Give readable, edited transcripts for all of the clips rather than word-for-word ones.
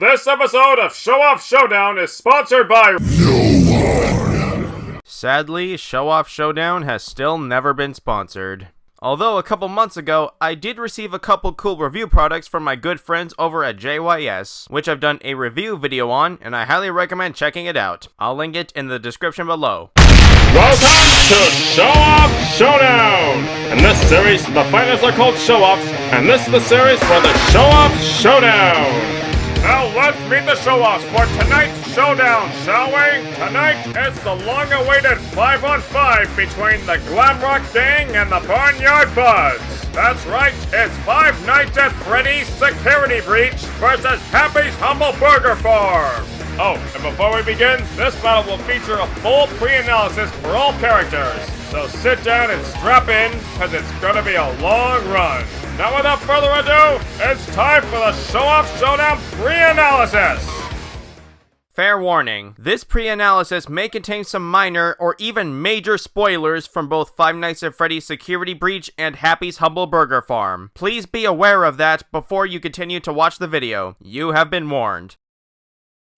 This episode of Show-Off Showdown is sponsored by Sadly, Show-Off Showdown has still never been sponsored. Although a couple months ago, I did receive a couple cool review products from my good friends over at JYS, which I've done a review video on, and I highly recommend checking it out. I'll link it in the description below. Welcome to Show-Off Showdown! In this series, the fighters are called Show-Offs, and this is the series for the Show-Off Showdown! Now let's meet the Show-Offs for tonight's showdown, shall we? Tonight is the long-awaited 5-on-5 between the Glamrock Gang and the Barnyard Buds. That's right, it's Five Nights at Freddy's Security Breach versus Happy's Humble Burger Farm. Oh, and before we begin, this battle will feature a full pre-analysis for all characters. So sit down and strap in, because it's gonna be a long run. Now without further ado, it's time for the Show-Off Showdown pre-analysis! Fair warning, this pre-analysis may contain some minor or even major spoilers from both Five Nights at Freddy's Security Breach and Happy's Humble Burger Farm. Please be aware of that before you continue to watch the video. You have been warned.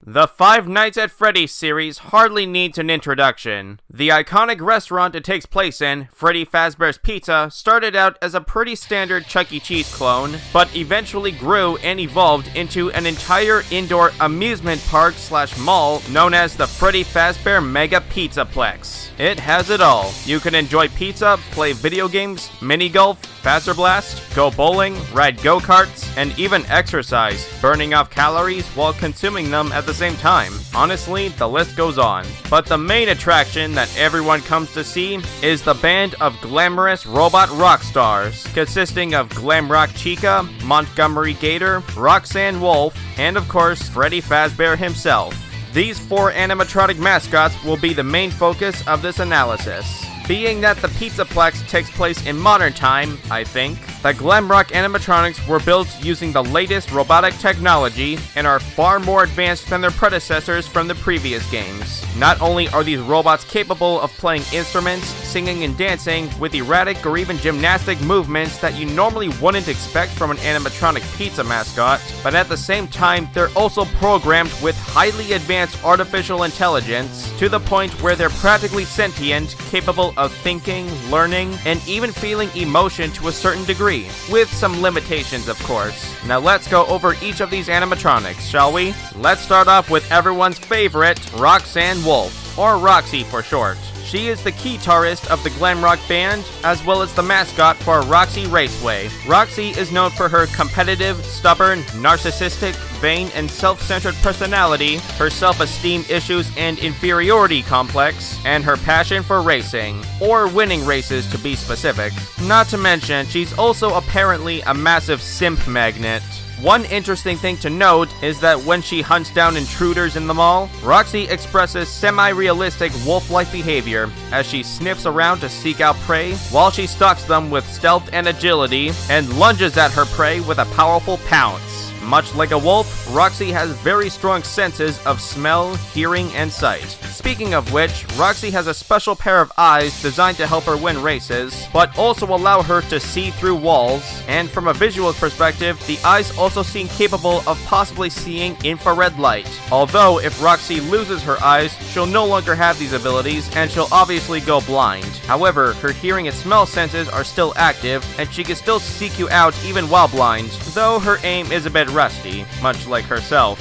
The Five Nights at Freddy's series hardly needs an introduction. The iconic restaurant it takes place in, Freddy Fazbear's Pizza, started out as a pretty standard Chuck E. Cheese clone, but eventually grew and evolved into an entire indoor amusement park / mall known as the Freddy Fazbear Mega Pizzaplex. It has it all. You can enjoy pizza, play video games, mini golf, Faster Blast, go bowling, ride go-karts, and even exercise, burning off calories while consuming them at the same time. Honestly, the list goes on. But the main attraction that everyone comes to see is the band of glamorous robot rock stars, consisting of Glamrock Chica, Montgomery Gator, Roxanne Wolf, and of course, Freddy Fazbear himself. These four animatronic mascots will be the main focus of this analysis. Being that the Pizzaplex takes place in modern time, I think, the Glamrock animatronics were built using the latest robotic technology and are far more advanced than their predecessors from the previous games. Not only are these robots capable of playing instruments, singing and dancing with erratic or even gymnastic movements that you normally wouldn't expect from an animatronic pizza mascot, but at the same time they're also programmed with highly advanced artificial intelligence to the point where they're practically sentient, capable of thinking, learning, and even feeling emotion to a certain degree, with some limitations of course. Now let's go over each of these animatronics, shall we? Let's start off with everyone's favorite, Roxanne Wolf, or Roxy for short. She is the guitarist of the Glamrock band, as well as the mascot for Roxy Raceway. Roxy is known for her competitive, stubborn, narcissistic, vain, and self-centered personality, her self-esteem issues and inferiority complex, and her passion for racing, or winning races to be specific. Not to mention, she's also apparently a massive simp magnet. One interesting thing to note is that when she hunts down intruders in the mall, Roxy expresses semi-realistic wolf-like behavior as she sniffs around to seek out prey while she stalks them with stealth and agility and lunges at her prey with a powerful pounce. Much like a wolf, Roxy has very strong senses of smell, hearing, and sight. Speaking of which, Roxy has a special pair of eyes designed to help her win races, but also allow her to see through walls, and from a visual perspective, the eyes also seem capable of possibly seeing infrared light. Although, if Roxy loses her eyes, she'll no longer have these abilities, and she'll obviously go blind. However, her hearing and smell senses are still active, and she can still seek you out even while blind, though her aim is a bit rusty, much like herself.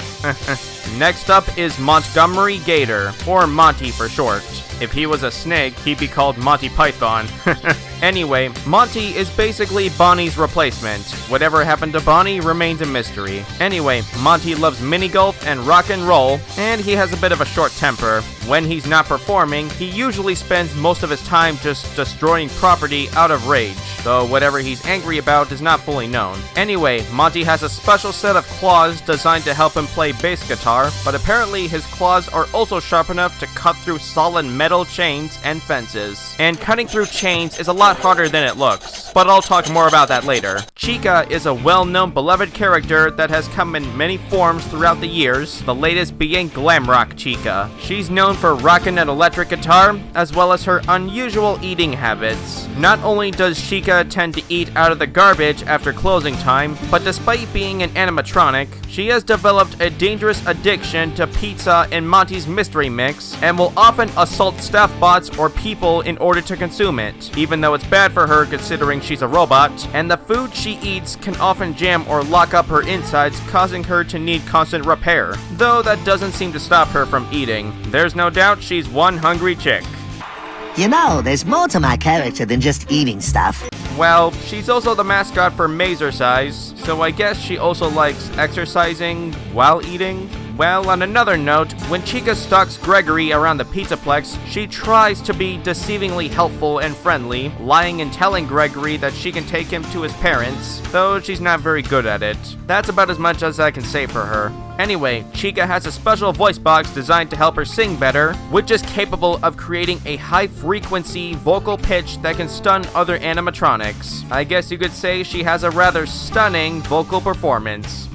Next up is Montgomery Gator, or Monty for short. If he was a snake, he'd be called Monty Python. Anyway, Monty is basically Bonnie's replacement. Whatever happened to Bonnie remains a mystery. Anyway, Monty loves mini golf and rock and roll, and he has a bit of a short temper. When he's not performing, he usually spends most of his time just destroying property out of rage, though whatever he's angry about is not fully known. Anyway, Monty has a special set of claws designed to help him play bass guitar, but apparently his claws are also sharp enough to cut through solid metal chains and fences. And cutting through chains is a lot lot harder than it looks, but I'll talk more about that later. Chica is a well-known beloved character that has come in many forms throughout the years, the latest being Glamrock Chica. She's known for rocking an electric guitar, as well as her unusual eating habits. Not only does Chica tend to eat out of the garbage after closing time, but despite being an animatronic, she has developed a dangerous addiction to pizza and Monty's mystery mix, and will often assault staff bots or people in order to consume it, even though it's bad for her considering she's a robot, and the food she eats can often jam or lock up her insides, causing her to need constant repair, though that doesn't seem to stop her from eating. There's no doubt she's one hungry chick. You know, there's more to my character than just eating stuff. Well, she's also the mascot for Mazercise, so I guess she also likes exercising while eating. Well, on another note, when Chica stalks Gregory around the Pizzaplex, she tries to be deceivingly helpful and friendly, lying and telling Gregory that she can take him to his parents, though she's not very good at it. That's about as much as I can say for her. Anyway, Chica has a special voice box designed to help her sing better, which is capable of creating a high-frequency vocal pitch that can stun other animatronics. I guess you could say she has a rather stunning vocal performance.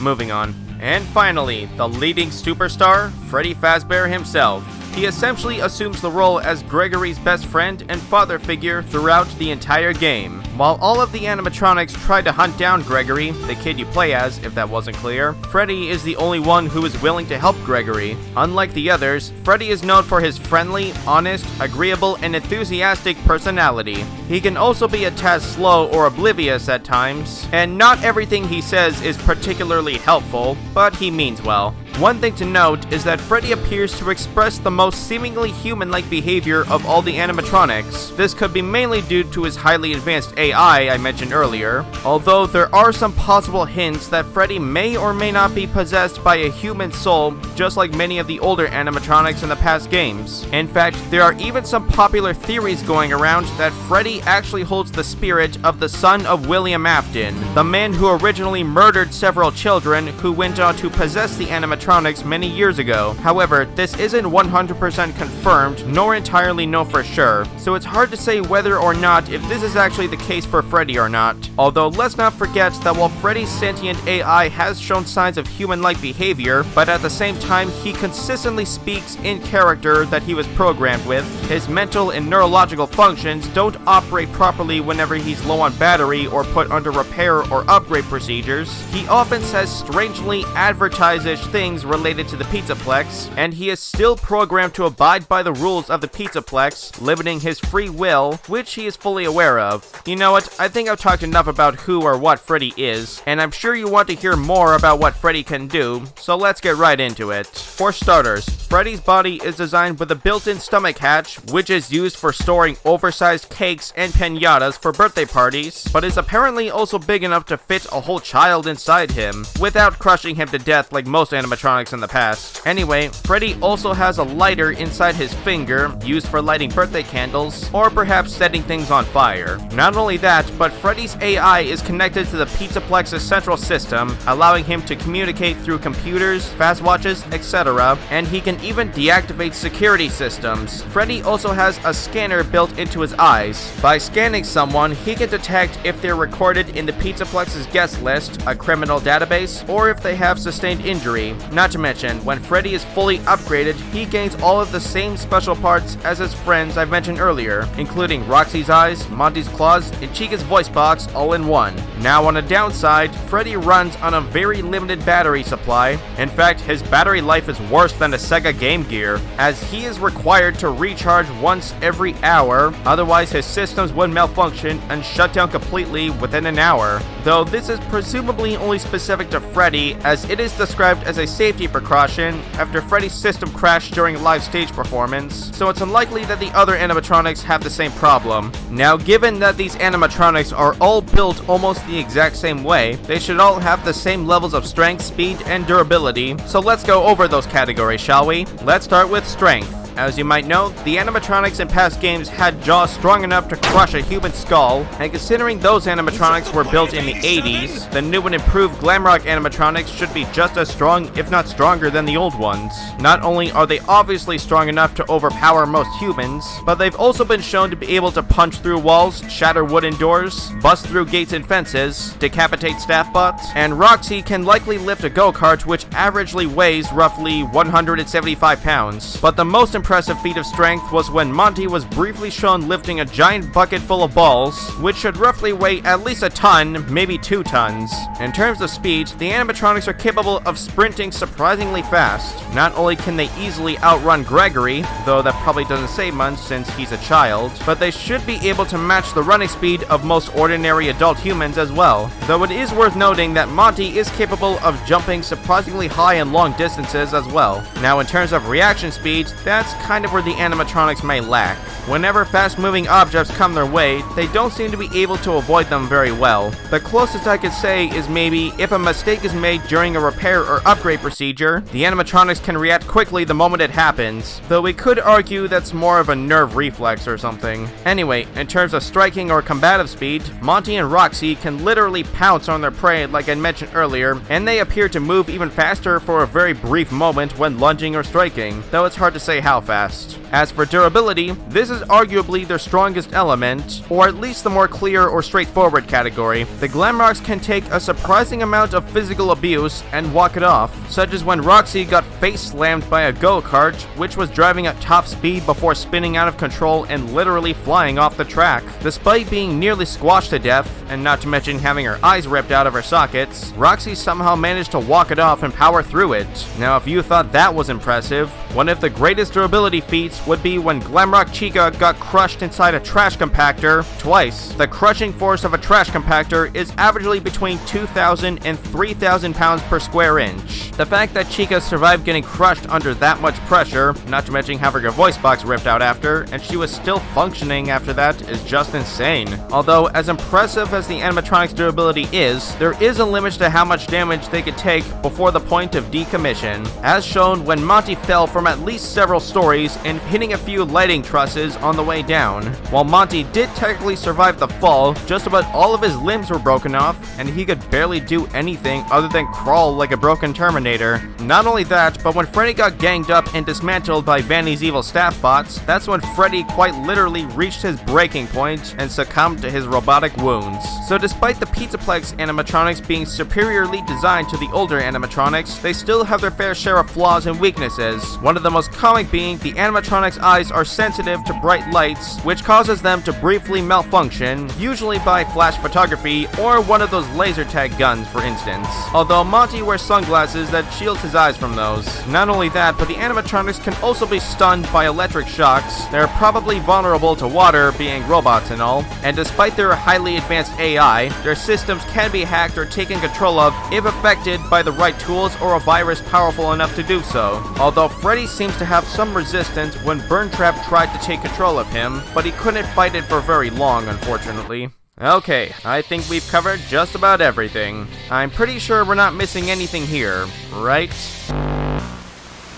Moving on. And finally, the leading superstar, Freddy Fazbear himself. He essentially assumes the role as Gregory's best friend and father figure throughout the entire game. While all of the animatronics try to hunt down Gregory, the kid you play as, if that wasn't clear, Freddy is the only one who is willing to help Gregory. Unlike the others, Freddy is known for his friendly, honest, agreeable, and enthusiastic personality. He can also be a tad slow or oblivious at times, and not everything he says is particularly helpful, but he means well. One thing to note is that Freddy appears to express the most seemingly human-like behavior of all the animatronics. This could be mainly due to his highly advanced AI I mentioned earlier, although there are some possible hints that Freddy may or may not be possessed by a human soul, just like many of the older animatronics in the past games. In fact, there are even some popular theories going around that Freddy actually holds the spirit of the son of William Afton, the man who originally murdered several children who went on to possess the animatronics many years ago. However, this isn't 100% confirmed, nor entirely know for sure, so it's hard to say whether or not if this is actually the case for Freddy or not. Although, let's not forget that while Freddy's sentient AI has shown signs of human-like behavior, but at the same time, he consistently speaks in character that he was programmed with. His mental and neurological functions don't operate properly whenever he's low on battery or put under repair or upgrade procedures. He often says strangely advertise-ish things related to the Pizzaplex, and he is still programmed to abide by the rules of the Pizzaplex, limiting his free will, which he is fully aware of. You know what, I think I've talked enough about who or what Freddy is, and I'm sure you want to hear more about what Freddy can do, so let's get right into it. For starters, Freddy's body is designed with a built-in stomach hatch, which is used for storing oversized cakes and piñatas for birthday parties, but is apparently also big enough to fit a whole child inside him, without crushing him to death like most animatronics in the past. Anyway, Freddy also has a lighter inside his finger, used for lighting birthday candles, or perhaps setting things on fire. Not only that, but Freddy's AI is connected to the Pizzaplex's central system, allowing him to communicate through computers, fast watches, etc., and he can even deactivate security systems. Freddy also has a scanner built into his eyes. By scanning someone, he can detect if they're recorded in the Pizzaplex's guest list, a criminal database, or if they have sustained injury. Not to mention, when Freddy is fully upgraded, he gains all of the same special parts as his friends I've mentioned earlier, including Roxy's eyes, Monty's claws, and Chica's voice box all in one. Now on a downside, Freddy runs on a very limited battery supply. In fact, his battery life is worse than a Sega Game Gear, as he is required to recharge once every hour, otherwise his systems would malfunction and shut down completely within an hour. Though this is presumably only specific to Freddy, as it is described as a safety precaution after Freddy's system crashed during a live stage performance, so it's unlikely that the other animatronics have the same problem. Now, given that these animatronics are all built almost the exact same way, they should all have the same levels of strength, speed, and durability, so let's go over those categories, shall we? Let's start with strength. As you might know, the animatronics in past games had jaws strong enough to crush a human skull, and considering those animatronics were built in the 80s, the new and improved Glamrock animatronics should be just as strong, if not stronger, than the old ones. Not only are they obviously strong enough to overpower most humans, but they've also been shown to be able to punch through walls, shatter wooden doors, bust through gates and fences, decapitate staff bots, and Roxy can likely lift a go-kart which averagely weighs roughly 175 pounds. But the most impressive feat of strength was when Monty was briefly shown lifting a giant bucket full of balls, which should roughly weigh at least a ton, maybe 2 tons. In terms of speed, the animatronics are capable of sprinting surprisingly fast. Not only can they easily outrun Gregory, though that probably doesn't say much since he's a child, but they should be able to match the running speed of most ordinary adult humans as well. Though it is worth noting that Monty is capable of jumping surprisingly high and long distances as well. Now in terms of reaction speed, that's kind of where the animatronics may lack. Whenever fast-moving objects come their way, they don't seem to be able to avoid them very well. The closest I could say is maybe if a mistake is made during a repair or upgrade procedure, the animatronics can react quickly the moment it happens, though we could argue that's more of a nerve reflex or something. Anyway, in terms of striking or combative speed, Monty and Roxy can literally pounce on their prey like I mentioned earlier, and they appear to move even faster for a very brief moment when lunging or striking, though it's hard to say how fast. As for durability, this is arguably their strongest element, or at least the more clear or straightforward category. The Glamrocks can take a surprising amount of physical abuse and walk it off, such as when Roxy got face slammed by a go-kart, which was driving at top speed before spinning out of control and literally flying off the track. Despite being nearly squashed to death, and not to mention having her eyes ripped out of her sockets, Roxy somehow managed to walk it off and power through it. Now if you thought that was impressive, one of the greatest durability feats would be when Glamrock Chica got crushed inside a trash compactor twice. The crushing force of a trash compactor is averagely between 2,000 and 3,000 pounds per square inch. The fact that Chica survived getting crushed under that much pressure, not to mention having her voice box ripped out after, and she was still functioning after that, is just insane. Although, as impressive as the animatronics' durability is, there is a limit to how much damage they could take before the point of decommission, as shown when Monty fell from at least several stories and hitting a few lighting trusses on the way down. While Monty did technically survive the fall, just about all of his limbs were broken off, and he could barely do anything other than crawl like a broken Terminator. Not only that, but when Freddy got ganged up and dismantled by Vanny's evil staff bots, that's when Freddy quite literally reached his breaking point and succumbed to his robotic wounds. So despite the Pizzaplex animatronics being superiorly designed to the older animatronics, they still have their fair share of flaws and weaknesses. One of the most common being the animatronics' eyes are sensitive to bright lights, which causes them to briefly malfunction, usually by flash photography or one of those laser tag guns for instance. Although Monty wears sunglasses that shields his eyes from those. Not only that, but the animatronics can also be stunned by electric shocks. They're probably vulnerable to water, being robots and all, and despite their highly advanced AI, their systems can be hacked or taken control of if affected by the right tools or a virus powerful enough to do so. Although Freddy seems to have some resistance when Burntrap tried to take control of him, but he couldn't fight it for very long, unfortunately. Okay, I think we've covered just about everything. I'm pretty sure we're not missing anything here, right?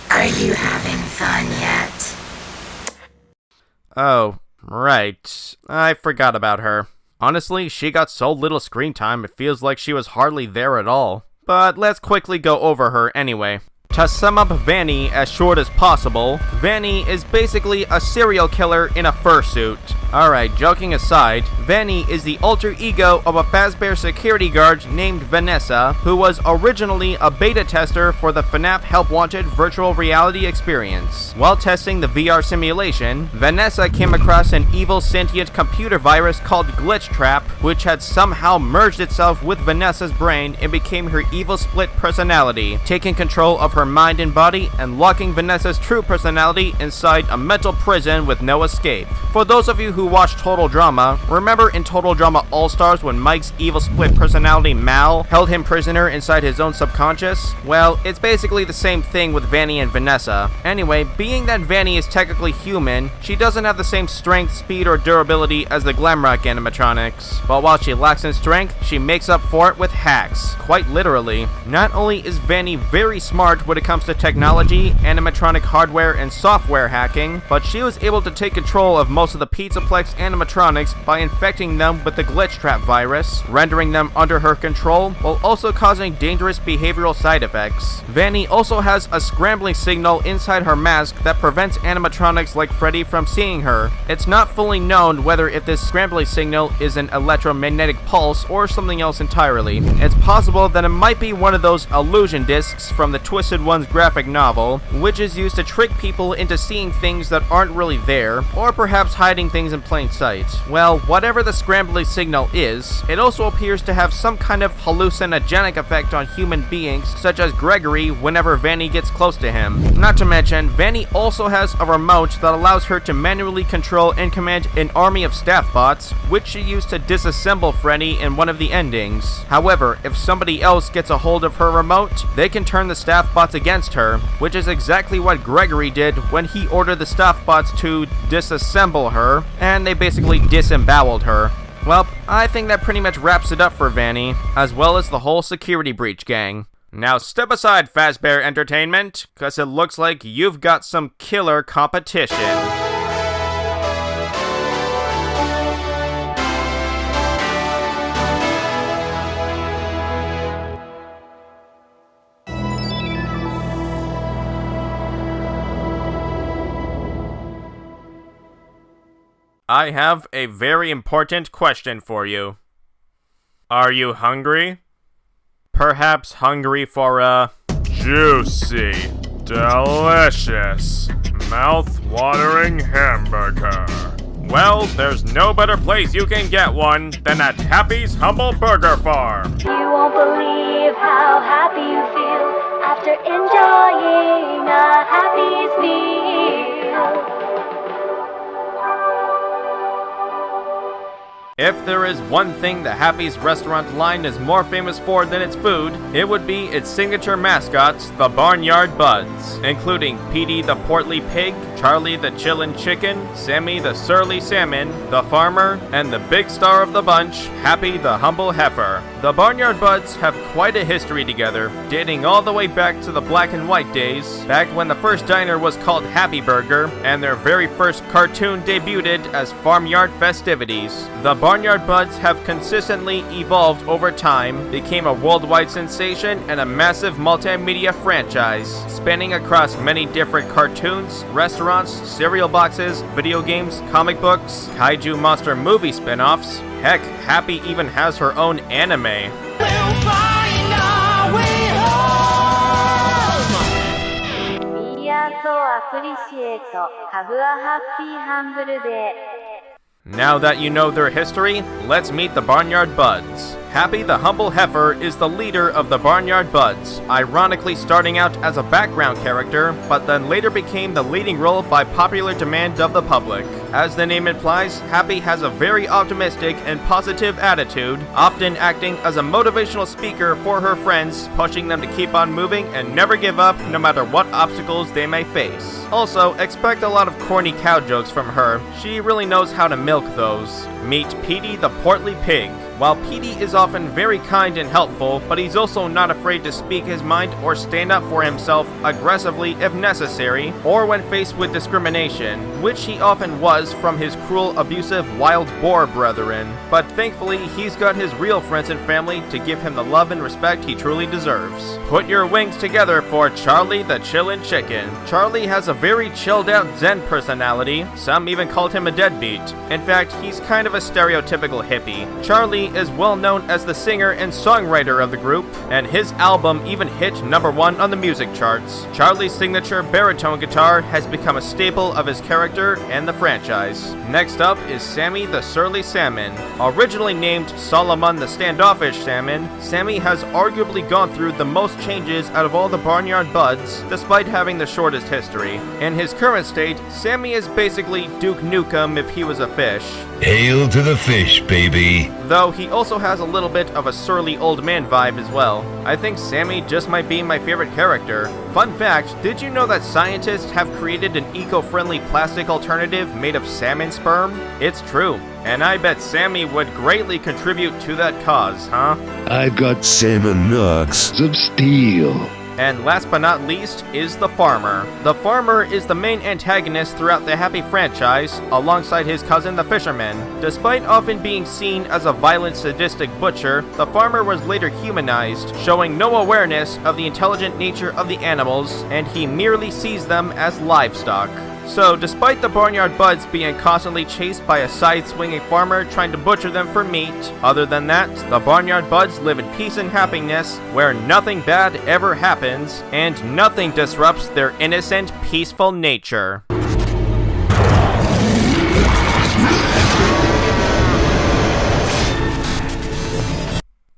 Are you having fun yet? Oh, right. I forgot about her. Honestly, she got so little screen time, it feels like she was hardly there at all. But let's quickly go over her anyway. To sum up Vanny as short as possible, Vanny is basically a serial killer in a fursuit. Alright, joking aside, Vanny is the alter ego of a Fazbear security guard named Vanessa, who was originally a beta tester for the FNAF Help Wanted virtual reality experience. While testing the VR simulation, Vanessa came across an evil sentient computer virus called Glitch Trap, which had somehow merged itself with Vanessa's brain and became her evil split personality, taking control of her mind and body and locking Vanessa's true personality inside a mental prison with no escape. For those of you who who watched Total Drama, remember in Total Drama All-Stars when Mike's evil split personality Mal held him prisoner inside his own subconscious? Well, it's basically the same thing with Vanny and Vanessa. Anyway, being that Vanny is technically human, she doesn't have the same strength, speed, or durability as the Glamrock animatronics. But while she lacks in strength, she makes up for it with hacks, quite literally. Not only is Vanny very smart when it comes to technology, animatronic hardware, and software hacking, but she was able to take control of most of the Pizzaplex animatronics by infecting them with the Glitch Trap virus, rendering them under her control, while also causing dangerous behavioral side effects. Vanny also has a scrambling signal inside her mask that prevents animatronics like Freddy from seeing her. It's not fully known whether if this scrambling signal is an electromagnetic pulse or something else entirely. It's possible that it might be one of those illusion discs from the Twisted Ones graphic novel, which is used to trick people into seeing things that aren't really there, or perhaps hiding things in plain sight. Well, whatever the scrambling signal is, it also appears to have some kind of hallucinogenic effect on human beings, such as Gregory whenever Vanny gets close to him. Not to mention, Vanny also has a remote that allows her to manually control and command an army of staff bots, which she used to disassemble Freddy in one of the endings. However, if somebody else gets a hold of her remote, they can turn the staff bots against her, which is exactly what Gregory did when he ordered the staff bots to disassemble her, and they basically disemboweled her. Well, I think that pretty much wraps it up for Vanny, as well as the whole security breach gang. Now step aside, Fazbear Entertainment, cause it looks like you've got some killer competition. I have a very important question for you. Are you hungry? Perhaps hungry for a juicy, delicious, mouth-watering hamburger? Well, there's no better place you can get one than at Happy's Humble Burger Farm. You won't believe how happy you feel after enjoying a Happy's meal. If there is one thing the Happy's restaurant line is more famous for than its food, it would be its signature mascots, the Barnyard Buds, including Petey the portly pig, Charlie the chillin' chicken, Sammy the surly salmon, the farmer, and the big star of the bunch, Happy the humble heifer. The Barnyard Buds have quite a history together, dating all the way back to the black and white days, back when the first diner was called Happy Burger, and their very first cartoon debuted as Farmyard Festivities. The Barnyard Buds have consistently evolved over time, became a worldwide sensation, and a massive multimedia franchise, spanning across many different cartoons, restaurants, cereal boxes, video games, comic books, kaiju monster movie spin-offs. Heck, Happy even has her own anime. We'll find our way home. We are so appreciate. Have a happy humble day. Now that you know their history, let's meet the Barnyard Buds. Happy the humble heifer is the leader of the Barnyard Buds, ironically starting out as a background character, but then later became the leading role by popular demand of the public. As the name implies, Happy has a very optimistic and positive attitude, often acting as a motivational speaker for her friends, pushing them to keep on moving and never give up no matter what obstacles they may face. Also, expect a lot of corny cow jokes from her. She really knows how to milk those. Meet Petey the portly pig. While Petey is often very kind and helpful, but he's also not afraid to speak his mind or stand up for himself aggressively if necessary, or when faced with discrimination, which he often was from his cruel, abusive, wild boar brethren. But thankfully, he's got his real friends and family to give him the love and respect he truly deserves. Put your wings together for Charlie the Chillin' Chicken. Charlie has a very chilled out zen personality. Some even called him a deadbeat. In fact, he's kind of a stereotypical hippie. Charlie Sammy is well known as the singer and songwriter of the group, and his album even hit #1 on the music charts. Charlie's signature baritone guitar has become a staple of his character and the franchise. Next up is Sammy the Surly Salmon. Originally named Solomon the Standoffish Salmon, Sammy has arguably gone through the most changes out of all the Barnyard Buds, despite having the shortest history. In his current state, Sammy is basically Duke Nukem if he was a fish. Hail to the fish, baby. Though he also has a little bit of a surly old man vibe as well. I think Sammy just might be my favorite character. Fun fact, did you know that scientists have created an eco-friendly plastic alternative made of salmon sperm? It's true. And I bet Sammy would greatly contribute to that cause, huh? I've got salmon nooks of steel. And last but not least is the Farmer. The Farmer is the main antagonist throughout the Happy franchise, alongside his cousin the Fisherman. Despite often being seen as a violent, sadistic butcher, the Farmer was later humanized, showing no awareness of the intelligent nature of the animals, and he merely sees them as livestock. So, despite the Barnyard Buds being constantly chased by a side-swinging farmer trying to butcher them for meat, other than that, the Barnyard Buds live in peace and happiness, where nothing bad ever happens, and nothing disrupts their innocent, peaceful nature.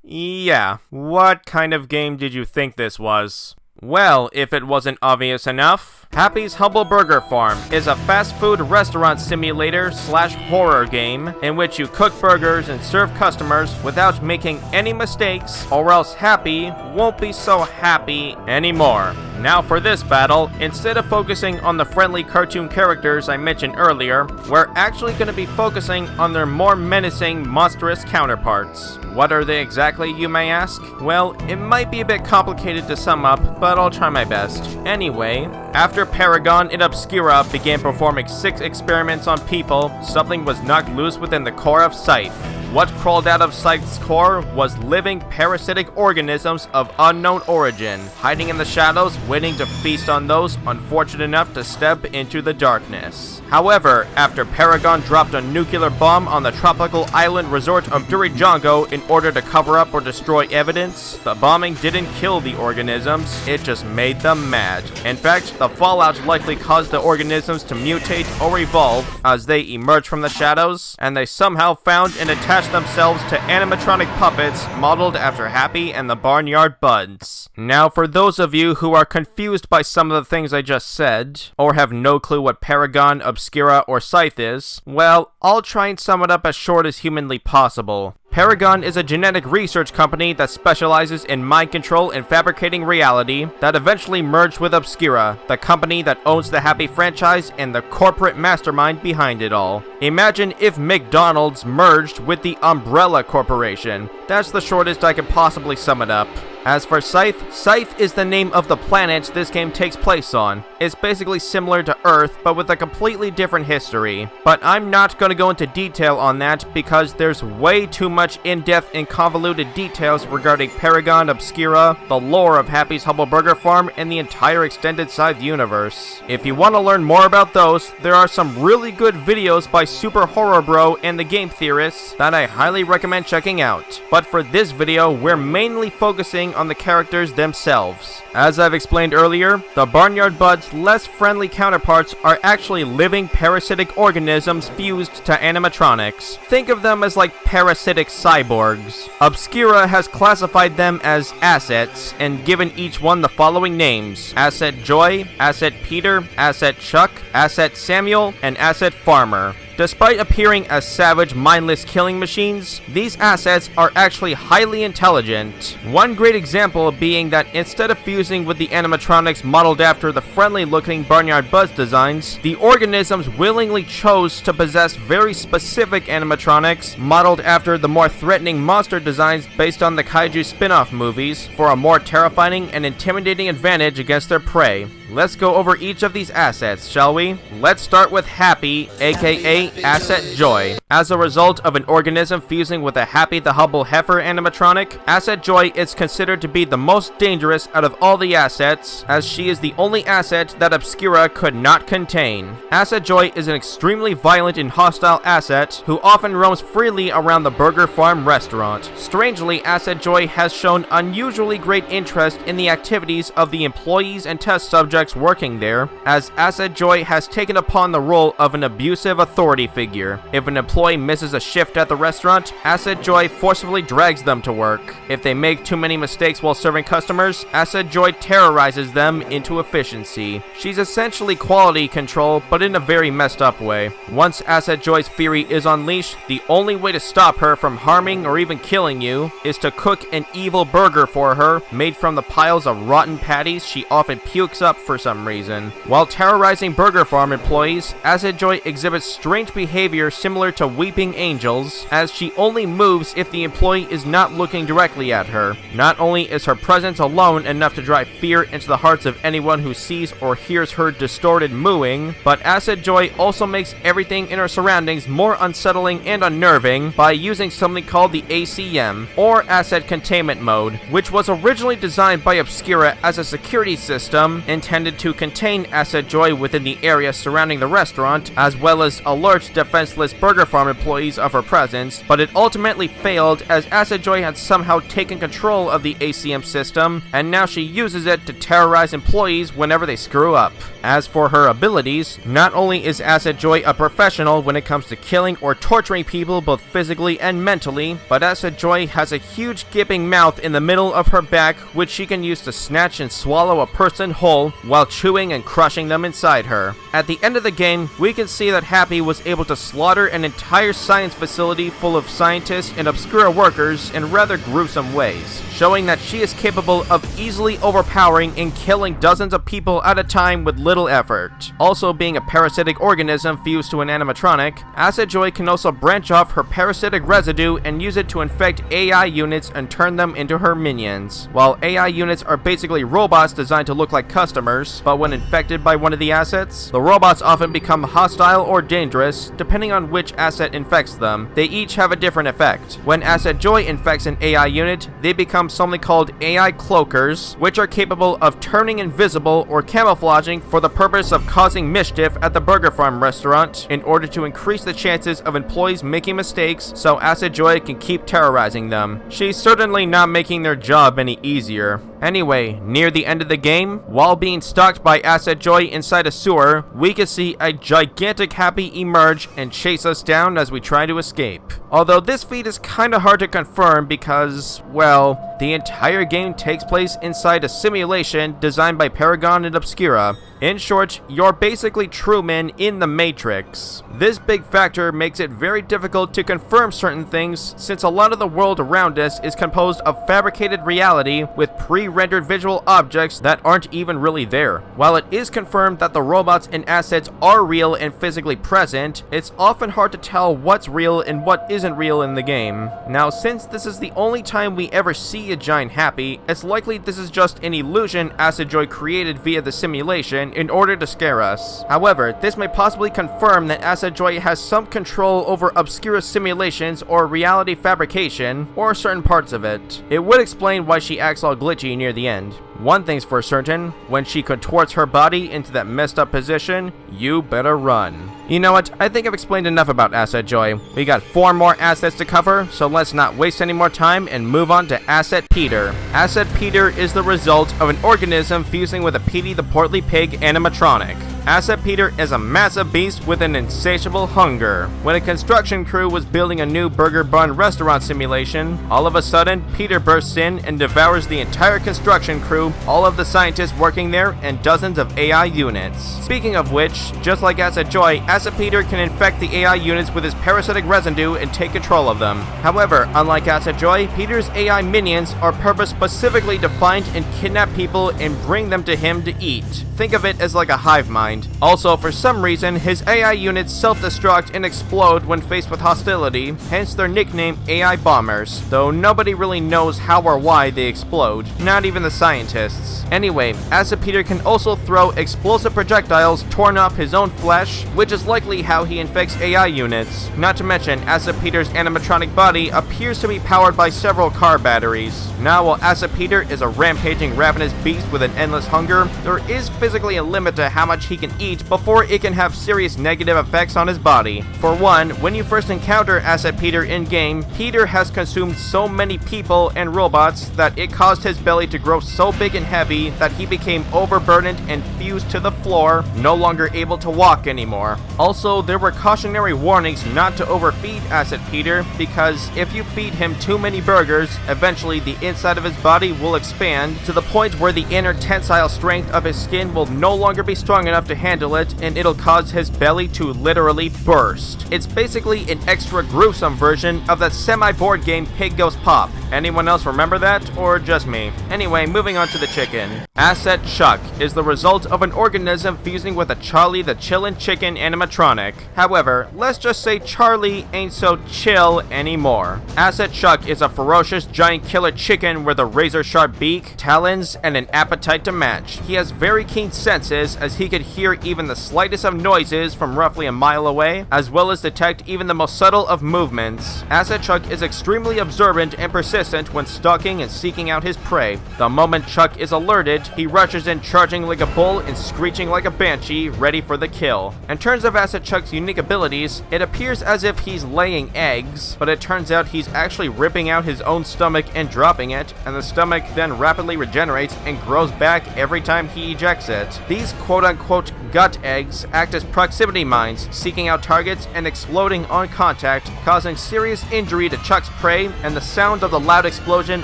Yeah, what kind of game did you think this was? Well, if it wasn't obvious enough, Happy's Humble Burger Farm is a fast food restaurant simulator / horror game in which you cook burgers and serve customers without making any mistakes, or else Happy won't be so happy anymore. Now for this battle, instead of focusing on the friendly cartoon characters I mentioned earlier, we're actually going to be focusing on their more menacing, monstrous counterparts. What are they exactly, you may ask? Well, it might be a bit complicated to sum up, but I'll try my best. Anyway, after Paragon and Obscura began performing 6 experiments on people, something was knocked loose within the core of Scythe. What crawled out of Scythe's core was living parasitic organisms of unknown origin, hiding in the shadows, waiting to feast on those unfortunate enough to step into the darkness. However, after Paragon dropped a nuclear bomb on the tropical island resort of Dirijango in order to cover up or destroy evidence, the bombing didn't kill the organisms, it just made them mad. In fact, the fallout likely caused the organisms to mutate or evolve as they emerged from the shadows, and they somehow found and attached themselves to animatronic puppets modeled after Happy and the Barnyard Buds. Now, for those of you who are confused by some of the things I just said, or have no clue what Paragon, Obscura, or Scythe is, well, I'll try and sum it up as short as humanly possible. Paragon is a genetic research company that specializes in mind control and fabricating reality that eventually merged with Obscura, the company that owns the Happy franchise and the corporate mastermind behind it all. Imagine if McDonald's merged with the Umbrella Corporation. That's the shortest I could possibly sum it up. As for Scythe, Scythe is the name of the planet this game takes place on. It's basically similar to Earth, but with a completely different history. But I'm not going to go into detail on that because there's way too much in-depth and convoluted details regarding Paragon, Obscura, the lore of Happy's Humble Burger Farm, and the entire extended Scythe universe. If you want to learn more about those, there are some really good videos by SuperHorrorBro and the Game Theorists that I highly recommend checking out. But for this video, we're mainly focusing on the characters themselves. As I've explained earlier, the Barnyard Buds' less friendly counterparts are actually living parasitic organisms fused to animatronics. Think of them as like parasitic cyborgs. Obscura has classified them as assets and given each one the following names: Asset Joy, Asset Peter, Asset Chuck, Asset Samuel, and Asset Farmer. Despite appearing as savage, mindless killing machines, these assets are actually highly intelligent. One great example being that instead of fusing with the animatronics modeled after the friendly-looking Barnyard Buds designs, the organisms willingly chose to possess very specific animatronics modeled after the more threatening monster designs based on the kaiju spin-off movies for a more terrifying and intimidating advantage against their prey. Let's go over each of these assets, shall we? Let's start with Happy, aka Asset Joy. As a result of an organism fusing with a Happy the Humble Heifer animatronic, Asset Joy is considered to be the most dangerous out of all the assets, as she is the only asset that Obscura could not contain. Asset Joy is an extremely violent and hostile asset who often roams freely around the Burger Farm restaurant. Strangely, Asset Joy has shown unusually great interest in the activities of the employees and test subjects working there, as Asset Joy has taken upon the role of an abusive authority figure. If an employee misses a shift at the restaurant, Asset Joy forcibly drags them to work. If they make too many mistakes while serving customers, Asset Joy terrorizes them into efficiency. She's essentially quality control, but in a very messed up way. Once Asset Joy's fury is unleashed, the only way to stop her from harming or even killing you is to cook an evil burger for her, made from the piles of rotten patties she often pukes up for some reason. While terrorizing Burger Farm employees, Asset Joy exhibits strange behavior similar to weeping angels, as she only moves if the employee is not looking directly at her. Not only is her presence alone enough to drive fear into the hearts of anyone who sees or hears her distorted mooing, but Asset Joy also makes everything in her surroundings more unsettling and unnerving by using something called the ACM, or Asset Containment Mode, which was originally designed by Obscura as a security system intended to contain Asset Joy within the area surrounding the restaurant, as well as alert defenseless Burger Farm employees of her presence, but it ultimately failed as Asset Joy had somehow taken control of the ACM system, and now she uses it to terrorize employees whenever they screw up. As for her abilities, not only is Asset Joy a professional when it comes to killing or torturing people both physically and mentally, but Asset Joy has a huge gaping mouth in the middle of her back which she can use to snatch and swallow a person whole while chewing and crushing them inside her. At the end of the game, we can see that Happy was able to slaughter an entire science facility full of scientists and Obscura workers in rather gruesome ways, showing that she is capable of easily overpowering and killing dozens of people at a time with little effort. Also, being a parasitic organism fused to an animatronic, Asset Joy can also branch off her parasitic residue and use it to infect AI units and turn them into her minions. While AI units are basically robots designed to look like customers, but when infected by one of the assets, the robots often become hostile or dangerous depending on which asset infects them. They each have a different effect. When Asset Joy infects an AI unit, they become something called AI cloakers, which are capable of turning invisible or camouflaging for the purpose of causing mischief at the Burger Farm restaurant in order to increase the chances of employees making mistakes so Asset Joy can keep terrorizing them. She's certainly not making their job any easier. Anyway, near the end of the game, while being stalked by Asset Joy inside a sewer, we can see a gigantic Happy emerge and chase us down as we try to escape. Although this feat is kinda hard to confirm because, well, the entire game takes place inside a simulation designed by Paragon and Obscura. In short, you're basically Truman in the Matrix. This big factor makes it very difficult to confirm certain things since a lot of the world around us is composed of fabricated reality with pre-rendered visual objects that aren't even really there. While it is confirmed that the robots and assets are real and physically present, it's often hard to tell what's real and what isn't real in the game. Now, since this is the only time we ever see a giant Happy, it's likely this is just an illusion Asset Joy created via the simulation in order to scare us. However, this may possibly confirm that Asset Joy has some control over Obscura simulations or reality fabrication, or certain parts of it. It would explain why she acts all glitchy near the end. One thing's for certain, when she contorts her body into that messed up position, you better run. You know what, I think I've explained enough about Asset Joy. We got 4 more assets to cover, so let's not waste any more time and move on to Asset Peter. Asset Peter is the result of an organism fusing with a Petey the Portly Pig animatronic. Asset Peter is a massive beast with an insatiable hunger. When a construction crew was building a new burger bun restaurant simulation, all of a sudden, Peter bursts in and devours the entire construction crew, all of the scientists working there, and dozens of AI units. Speaking of which, just like Asset Joy, Asset Peter can infect the AI units with his parasitic residue and take control of them. However, unlike Asset Joy, Peter's AI minions are purposed specifically to find and kidnap people and bring them to him to eat. think of it as like a hive mind. Also, for some reason, his AI units self-destruct and explode when faced with hostility, hence their nickname AI Bombers, though nobody really knows how or why they explode, not even the scientists. Anyway, Acid Peter can also throw explosive projectiles torn off his own flesh, which is likely how he infects AI units. Not to mention, Acid Peter's animatronic body appears to be powered by several car batteries. Now, while Acid Peter is a rampaging ravenous beast with an endless hunger, there is physically a limit to how much he can eat before it can have serious negative effects on his body. For one, when you first encounter Acid Peter in-game, Peter has consumed so many people and robots that it caused his belly to grow so big and heavy that he became overburdened and fused to the floor, no longer able to walk anymore. Also, there were cautionary warnings not to overfeed Acid Peter, because if you feed him too many burgers, eventually the inside of his body will expand to the point where the inner tensile strength of his skin will no longer be strong enough to handle it, and it'll cause his belly to literally burst. It's basically an extra gruesome version of that semi-board game Pig Goes Pop. Anyone else remember that, or just me? Anyway, moving on to the chicken. Asset Chuck is the result of an organism fusing with a Charlie the Chillin chicken animatronic. However, let's just say Charlie ain't so chill anymore. Asset Chuck is a ferocious giant killer chicken with a razor-sharp beak, talons, and an appetite to match. He has very keen senses, as he could hear even the slightest of noises from roughly a mile away, as well as detect even the most subtle of movements. Asset Chuck is extremely observant and persistent when stalking and seeking out his prey. The moment Chuck is alerted, he rushes in charging like a bull and screeching like a banshee, ready for the kill. In terms of Asset Chuck's unique abilities, it appears as if he's laying eggs, but it turns out he's actually ripping out his own stomach and dropping it, and the stomach then rapidly regenerates and grows back every time he ejects it. These quote-unquote gut eggs act as proximity mines, seeking out targets and exploding on contact, causing serious injury to Chuck's prey, and the sound of the loud explosion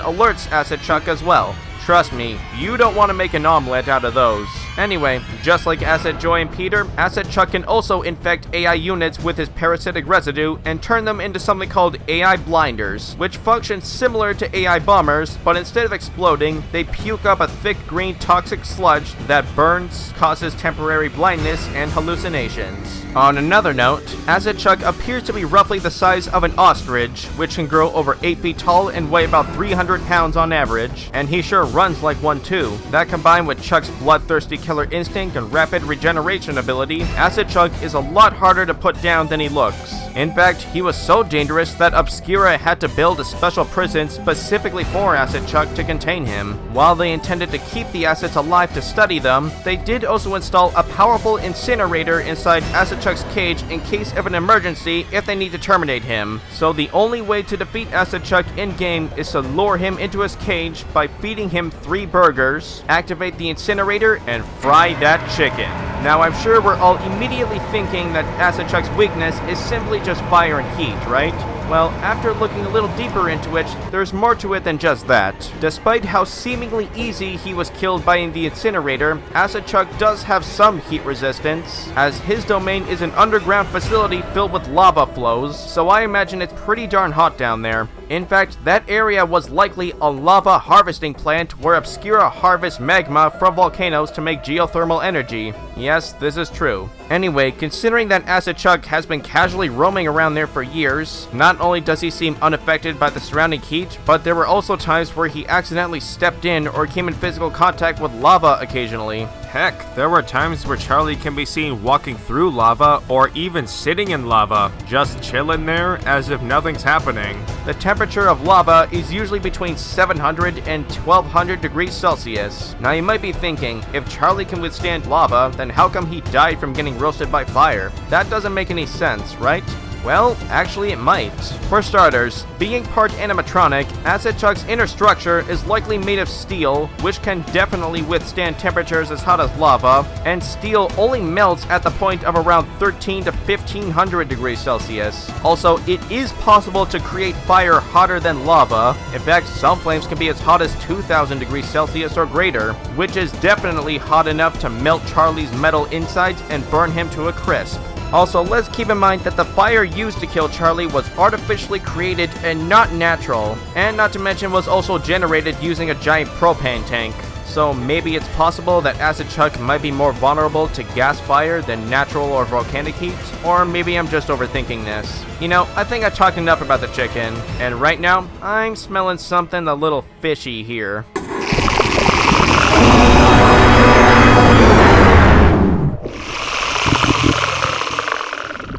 alerts Acid Chuck as well. Trust me, you don't want to make an omelet out of those. Anyway, just like Acid Joy and Peter, Acid Chuck can also infect AI units with his parasitic residue and turn them into something called AI Blinders, which function similar to AI Bombers, but instead of exploding, they puke up a thick green toxic sludge that burns, causes temporary blindness and hallucinations. On another note, Acid Chuck appears to be roughly the size of an ostrich, which can grow over 8 feet tall and weigh about 300 pounds on average, and he sure runs like one too. That combined with Chuck's bloodthirsty killer instinct and rapid regeneration ability, Acid Chuck is a lot harder to put down than he looks. In fact, he was so dangerous that Obscura had to build a special prison specifically for Acid Chuck to contain him. While they intended to keep the assets alive to study them, they did also install a powerful incinerator inside Acid Chuck's cage in case of an emergency if they need to terminate him. So the only way to defeat Acid Chuck in-game is to lure him into his cage by feeding him 3 burgers, activate the incinerator, and fry that chicken. Now, I'm sure we're all immediately thinking that Acid Chuck's weakness is simply just fire and heat, right? Well, after looking a little deeper into it, there's more to it than just that. Despite how seemingly easy he was killed by the incinerator, Acid Chuck does have some heat resistance, as his domain is an underground facility filled with lava flows, so I imagine it's pretty darn hot down there. In fact, that area was likely a lava harvesting plant where Obscura harvests magma from volcanoes to make geothermal energy. Yes, this is true. Anyway, considering that Acid Chuck has been casually roaming around there for years, not only does he seem unaffected by the surrounding heat, but there were also times where he accidentally stepped in or came in physical contact with lava occasionally. Heck, there were times where Charlie can be seen walking through lava or even sitting in lava, just chilling there as if nothing's happening. The temperature of lava is usually between 700 and 1200 degrees Celsius. Now you might be thinking, if Charlie can withstand lava, then how come he died from getting roasted by fire? That doesn't make any sense, right? Well, actually it might. For starters, being part animatronic, Acid Chuck's inner structure is likely made of steel, which can definitely withstand temperatures as hot as lava, and steel only melts at the point of around 13 to 1500 degrees Celsius. Also, it is possible to create fire hotter than lava. In fact, some flames can be as hot as 2000 degrees Celsius or greater, which is definitely hot enough to melt Charlie's metal insides and burn him to a crisp. Also, let's keep in mind that the fire used to kill Charlie was artificially created and not natural, and not to mention was also generated using a giant propane tank. so maybe it's possible that Acid Chuck might be more vulnerable to gas fire than natural or volcanic heat, or maybe I'm just overthinking this. You know, I think I talked enough about the chicken, and right now, I'm smelling something a little fishy here.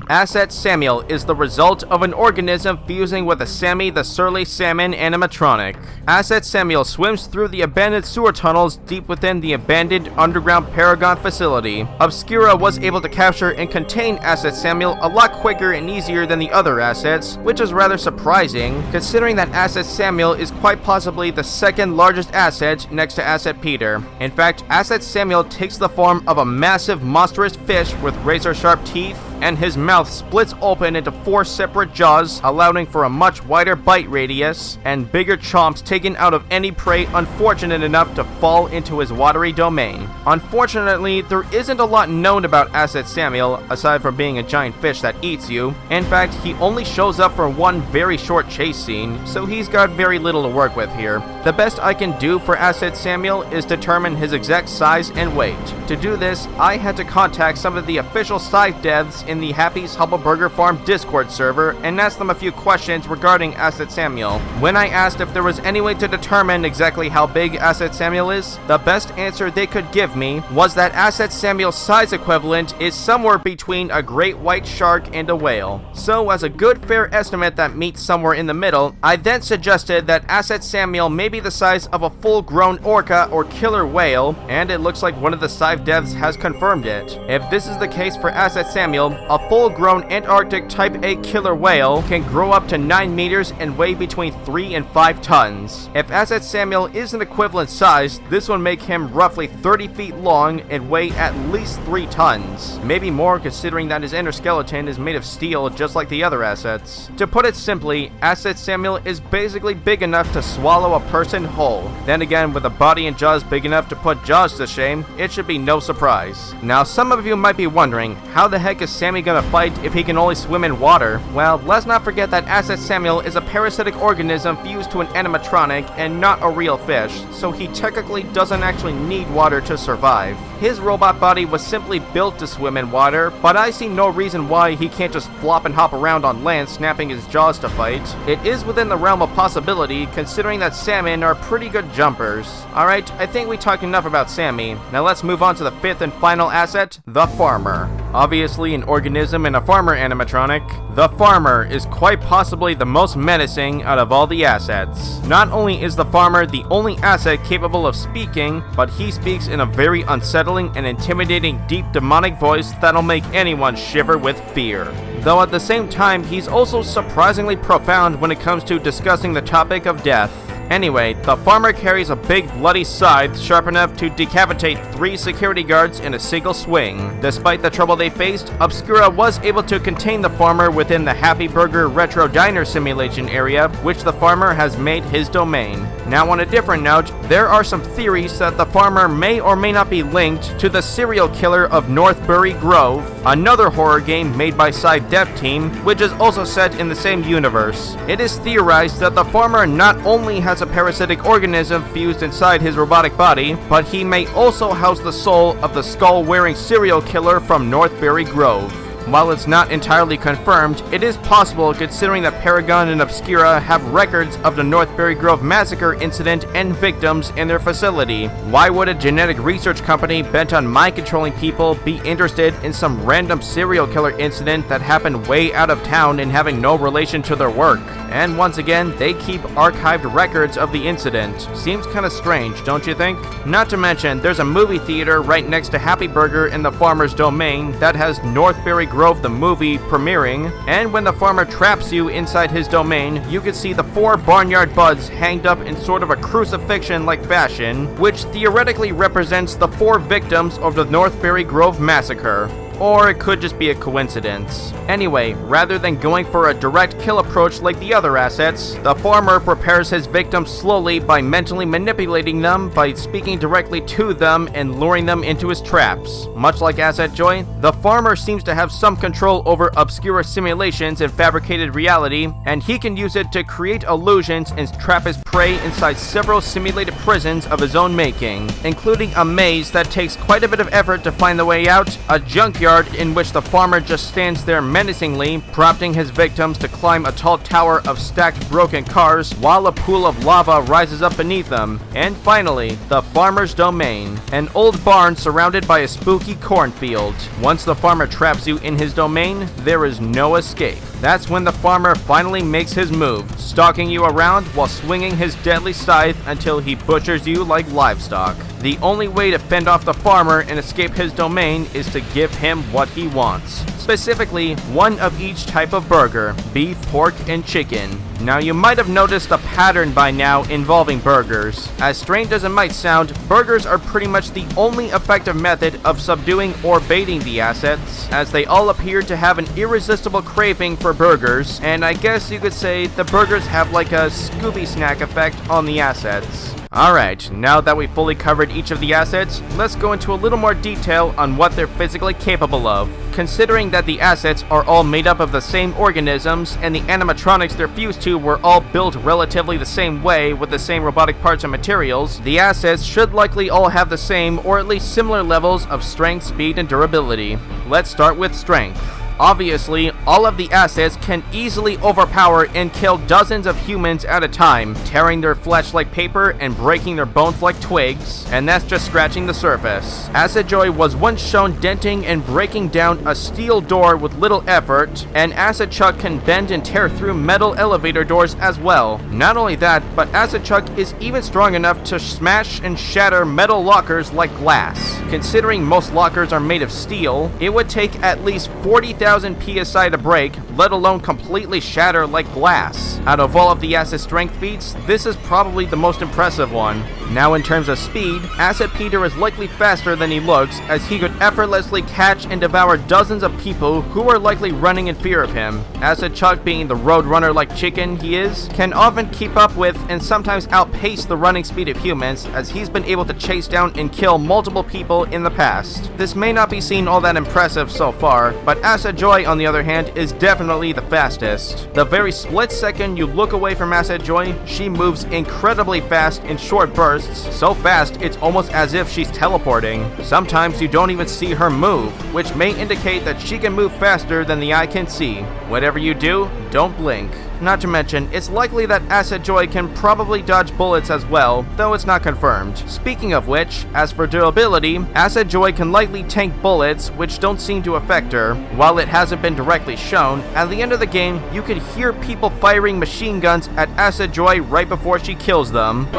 Asset Samuel is the result of an organism fusing with a Sammy the Surly Salmon animatronic. Asset Samuel swims through the abandoned sewer tunnels deep within the abandoned underground Paragon facility. Obscura was able to capture and contain Asset Samuel a lot quicker and easier than the other assets, which is rather surprising, considering that Asset Samuel is quite possibly the second largest asset next to Asset Peter. In fact, Asset Samuel takes the form of a massive monstrous fish with razor-sharp teeth, and his mouth splits open into 4 separate jaws, allowing for a much wider bite radius, and bigger chomps taken out of any prey unfortunate enough to fall into his watery domain. Unfortunately, there isn't a lot known about Asset Samuel, aside from being a giant fish that eats you. In fact, he only shows up for one very short chase scene, so he's got very little to work with here. The best I can do for Asset Samuel is determine his exact size and weight. To do this, I had to contact some of the official Scythe devs in the Happy's Humble Burger Farm Discord server and ask them a few questions regarding Asset Samuel. When I asked if there was any way to determine exactly how big Asset Samuel is, the best answer they could give me was that Asset Samuel's size equivalent is somewhere between a great white shark and a whale. So as a good fair estimate that meets somewhere in the middle, I then suggested that Asset Samuel may be the size of a full-grown orca or killer whale, and it looks like one of the Scythe devs has confirmed it. If this is the case for Asset Samuel, a full-grown Antarctic Type A killer whale can grow up to 9 meters and weigh between 3 and 5 tons. If Asset Samuel is an equivalent size, this would make him roughly 30 feet long and weigh at least 3 tons. Maybe more, considering that his inner skeleton is made of steel just like the other assets. To put it simply, Asset Samuel is basically big enough to swallow a person whole. Then again, with a body and jaws big enough to put Jaws to shame, it should be no surprise. Now, some of you might be wondering, how the heck is Sammy gonna fight if he can only swim in water? Well, let's not forget that Asset Samuel is a parasitic organism fused to an animatronic and not a real fish, so he technically doesn't actually need water to survive. His robot body was simply built to swim in water, but I see no reason why he can't just flop and hop around on land snapping his jaws to fight. It is within the realm of possibility, considering that salmon are pretty good jumpers. Alright, I think we talked enough about Sammy. Now let's move on to the 5th and final asset, the Farmer. Obviously an organism and a farmer animatronic, the Farmer is quite possibly the most menacing out of all the assets. Not only is the Farmer the only asset capable of speaking, but he speaks in a very unsettling and intimidating deep demonic voice that'll make anyone shiver with fear. Though at the same time, he's also surprisingly profound when it comes to discussing the topic of death. Anyway, the Farmer carries a big bloody scythe sharp enough to decapitate 3 security guards in a single swing. Despite the trouble they faced, Obscura was able to contain the Farmer within the Happy Burger Retro Diner simulation area, which the Farmer has made his domain. Now on a different note, there are some theories that the Farmer may or may not be linked to the serial killer of Northbury Grove, another horror game made by Scythe Dev Team, which is also set in the same universe. It is theorized that the Farmer not only has a parasitic organism fused inside his robotic body, but he may also house the soul of the skull-wearing serial killer from Northbury Grove. While it's not entirely confirmed, it is possible considering that Paragon and Obscura have records of the Northbury Grove massacre incident and victims in their facility. Why would a genetic research company bent on mind-controlling people be interested in some random serial killer incident that happened way out of town and having no relation to their work? And once again, they keep archived records of the incident. Seems kinda strange, don't you think? Not to mention, there's a movie theater right next to Happy Burger in the Farmer's domain that has Northbury Grove the movie premiering, and when the Farmer traps you inside his domain, you can see the 4 Barnyard Buds hanged up in sort of a crucifixion-like fashion, which theoretically represents the 4 victims of the Northbury Grove massacre. Or it could just be a coincidence. Anyway, rather than going for a direct kill approach like the other assets, the farmer prepares his victims slowly by mentally manipulating them by speaking directly to them and luring them into his traps. Much like Asset Joy, the farmer seems to have some control over obscure simulations and fabricated reality, and he can use it to create illusions and trap his prey inside several simulated prisons of his own making, including a maze that takes quite a bit of effort to find the way out, a junkyard in which the farmer just stands there menacingly, prompting his victims to climb a tall tower of stacked broken cars while a pool of lava rises up beneath them, and finally, the farmer's domain, an old barn surrounded by a spooky cornfield. Once the farmer traps you in his domain, there is no escape. That's when the farmer finally makes his move, stalking you around while swinging his deadly scythe until he butchers you like livestock. The only way to fend off the farmer and escape his domain is to give him what he wants. Specifically, one of each type of burger: beef, pork, and chicken. Now you might have noticed a pattern by now involving burgers. As strange as it might sound, burgers are pretty much the only effective method of subduing or baiting the assets, as they all appear to have an irresistible craving for burgers, and I guess you could say the burgers have like a Scooby snack effect on the assets. Alright, now that we've fully covered each of the assets, let's go into a little more detail on what they're physically capable of. Considering that the assets are all made up of the same organisms, and the animatronics they're fused to were all built relatively the same way with the same robotic parts and materials, the assets should likely all have the same or at least similar levels of strength, speed, and durability. Let's start with strength. Obviously, all of the assets can easily overpower and kill dozens of humans at a time, tearing their flesh like paper and breaking their bones like twigs, and that's just scratching the surface. Asset Joy was once shown denting and breaking down a steel door with little effort, and Asset Chuck can bend and tear through metal elevator doors as well. Not only that, but Asset Chuck is even strong enough to smash and shatter metal lockers like glass. Considering most lockers are made of steel, it would take at least 40,000 PSI to break, let alone completely shatter like glass. Out of all of the Asset strength feats, this is probably the most impressive one. Now in terms of speed, Asset Peter is likely faster than he looks, as he could effortlessly catch and devour dozens of people who are likely running in fear of him. Asset Chuck, being the road runner like chicken he is, can often keep up with and sometimes outpace the running speed of humans, as he's been able to chase down and kill multiple people in the past. This may not be seen all that impressive so far, but Asset Joy, on the other hand, is definitely the fastest. The very split second you look away from Asset Joy, she moves incredibly fast in short bursts, so fast it's almost as if she's teleporting. Sometimes you don't even see her move, which may indicate that she can move faster than the eye can see. Whatever you do, don't blink. Not to mention, it's likely that Asset Joy can probably dodge bullets as well, though it's not confirmed. Speaking of which, as for durability, Asset Joy can lightly tank bullets, which don't seem to affect her. While it hasn't been directly shown, at the end of the game, you could hear people firing machine guns at Asset Joy right before she kills them.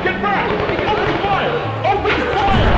Get back! Open fire! Open fire!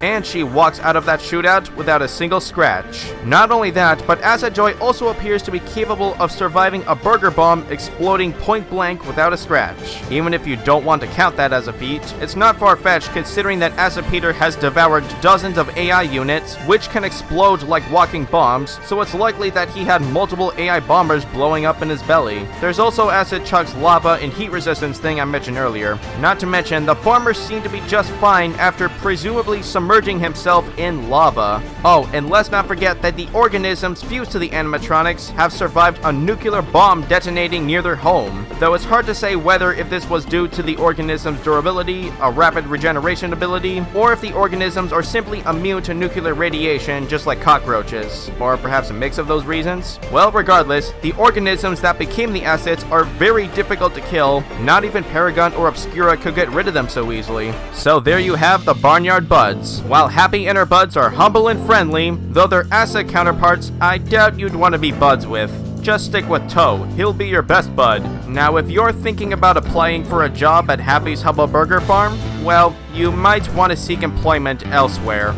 And she walks out of that shootout without a single scratch. Not only that, but Asset Joy also appears to be capable of surviving a burger bomb exploding point blank without a scratch. Even if you don't want to count that as a feat, it's not far-fetched considering that Asset Peter has devoured dozens of AI units, which can explode like walking bombs, so it's likely that he had multiple AI bombers blowing up in his belly. There's also Asset Chuck's lava and heat resistance thing I mentioned earlier. Not to mention, the farmer seemed to be just fine after presumably submerging himself in lava. Oh, and let's not forget that the organisms fused to the animatronics have survived a nuclear bomb detonating near their home, though it's hard to say whether if this was due to the organism's durability, a rapid regeneration ability, or if the organisms are simply immune to nuclear radiation just like cockroaches, or perhaps a mix of those reasons. Well, regardless, the organisms that became the assets are very difficult to kill. Not even Paragon or Obscura could get rid of them so easily. So there you have the Barnyard Buds. While happy inner buds are humble and friendly, though their asset counterparts I doubt you'd want to be buds with. Just stick with Toe, he'll be your best bud. Now if you're thinking about applying for a job at Happy's Humble Burger Farm, well, you might want to seek employment elsewhere.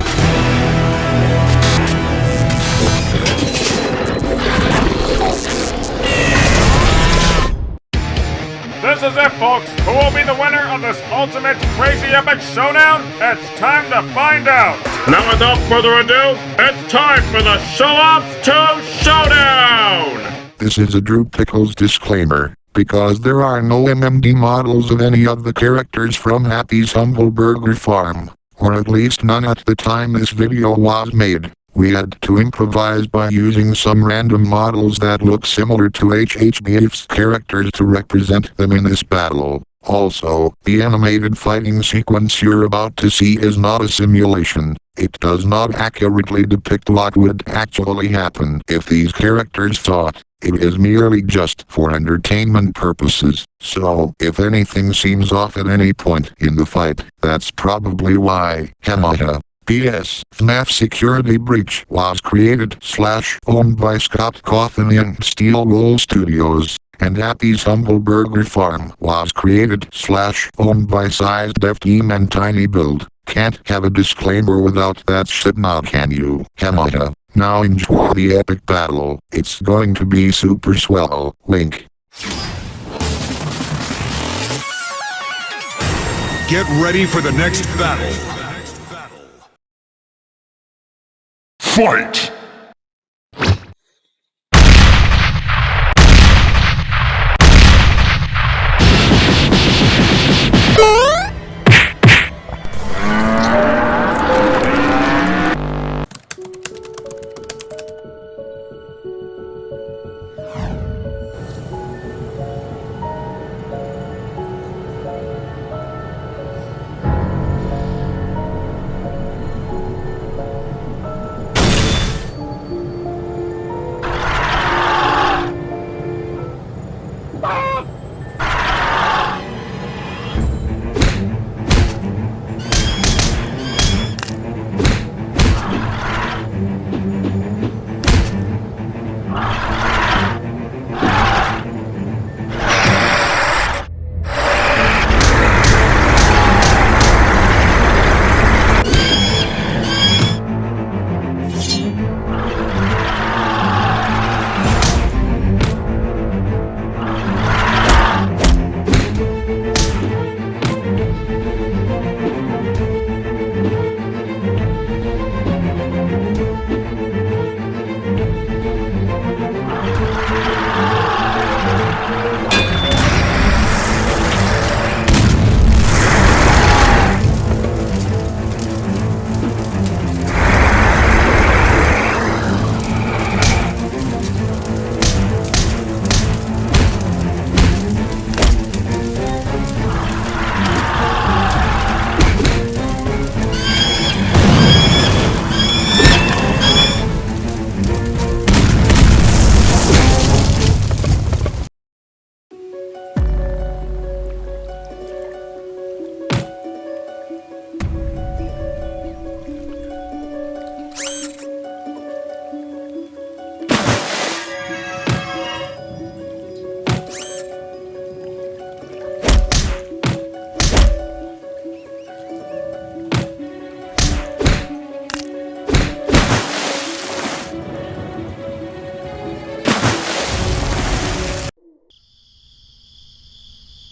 this is it, folks. Who will be the winner of this ultimate crazy epic showdown? It's time to find out. Now, without further ado, it's time for the Show-Off Showdown! This is a Drew Pickles disclaimer, because there are no MMD models of any of the characters from Happy's Humble Burger Farm, or at least none at the time this video was made. We had to improvise by using some random models that look similar to HHBF's characters to represent them in this battle. Also, the animated fighting sequence you're about to see is not a simulation. It does not accurately depict what would actually happen if these characters fought. It is merely just for entertainment purposes. So, if anything seems off at any point in the fight, that's probably why. Hahaha. P.S. FNAF Security Breach was created/owned by Scott Cawthon and Steel Wool Studios, and Happy's Humble Burger Farm was created/owned by Scythe Dev Team and Tiny Build. Can't have a disclaimer without that shit now, can you? Hahaha. Now enjoy the epic battle. It's going to be super swell. Link. Get ready for the next battle. Fight!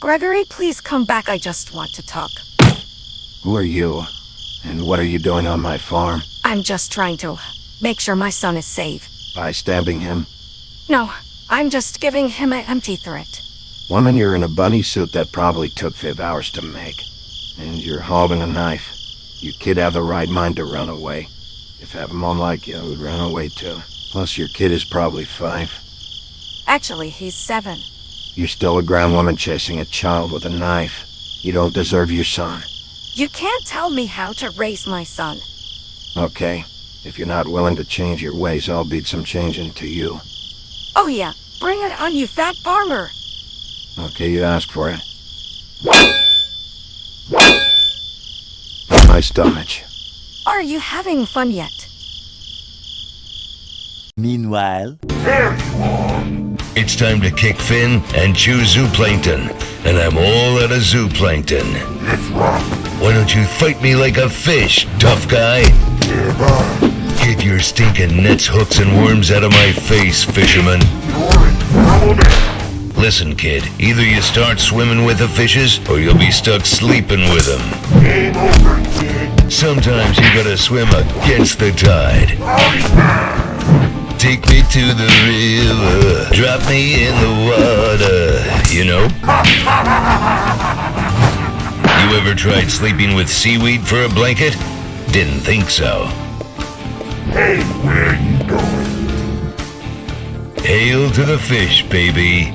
Gregory, please come back. I just want to talk. Who are you? And what are you doing on my farm? I'm just trying to make sure my son is safe. By stabbing him? No, I'm just giving him an empty threat. Woman, you're in a bunny suit that probably took 5 hours to make. And you're holding a knife. You kid have the right mind to run away. If have 'em all like you, would run away too. Plus your kid is probably 5. Actually, he's 7. You're still a grown woman chasing a child with a knife. You don't deserve your son. You can't tell me how to raise my son. Okay, if you're not willing to change your ways, I'll beat some change into you. Oh yeah, bring it on, you fat farmer. Okay, you asked for it. My stomach. Are you having fun yet? Meanwhile... It's time to kick fin and chew zooplankton, and I'm all out of zooplankton. Why don't you fight me like a fish, tough guy? Get your stinking nets, hooks, and worms out of my face, fisherman. Listen, kid, either you start swimming with the fishes, or you'll be stuck sleeping with them. Game over, kid. Sometimes you gotta swim against the tide. Take me to the river, drop me in the water, you know? You ever tried sleeping with seaweed for a blanket? Didn't think so. Hey, where you going? Hail to the fish, baby.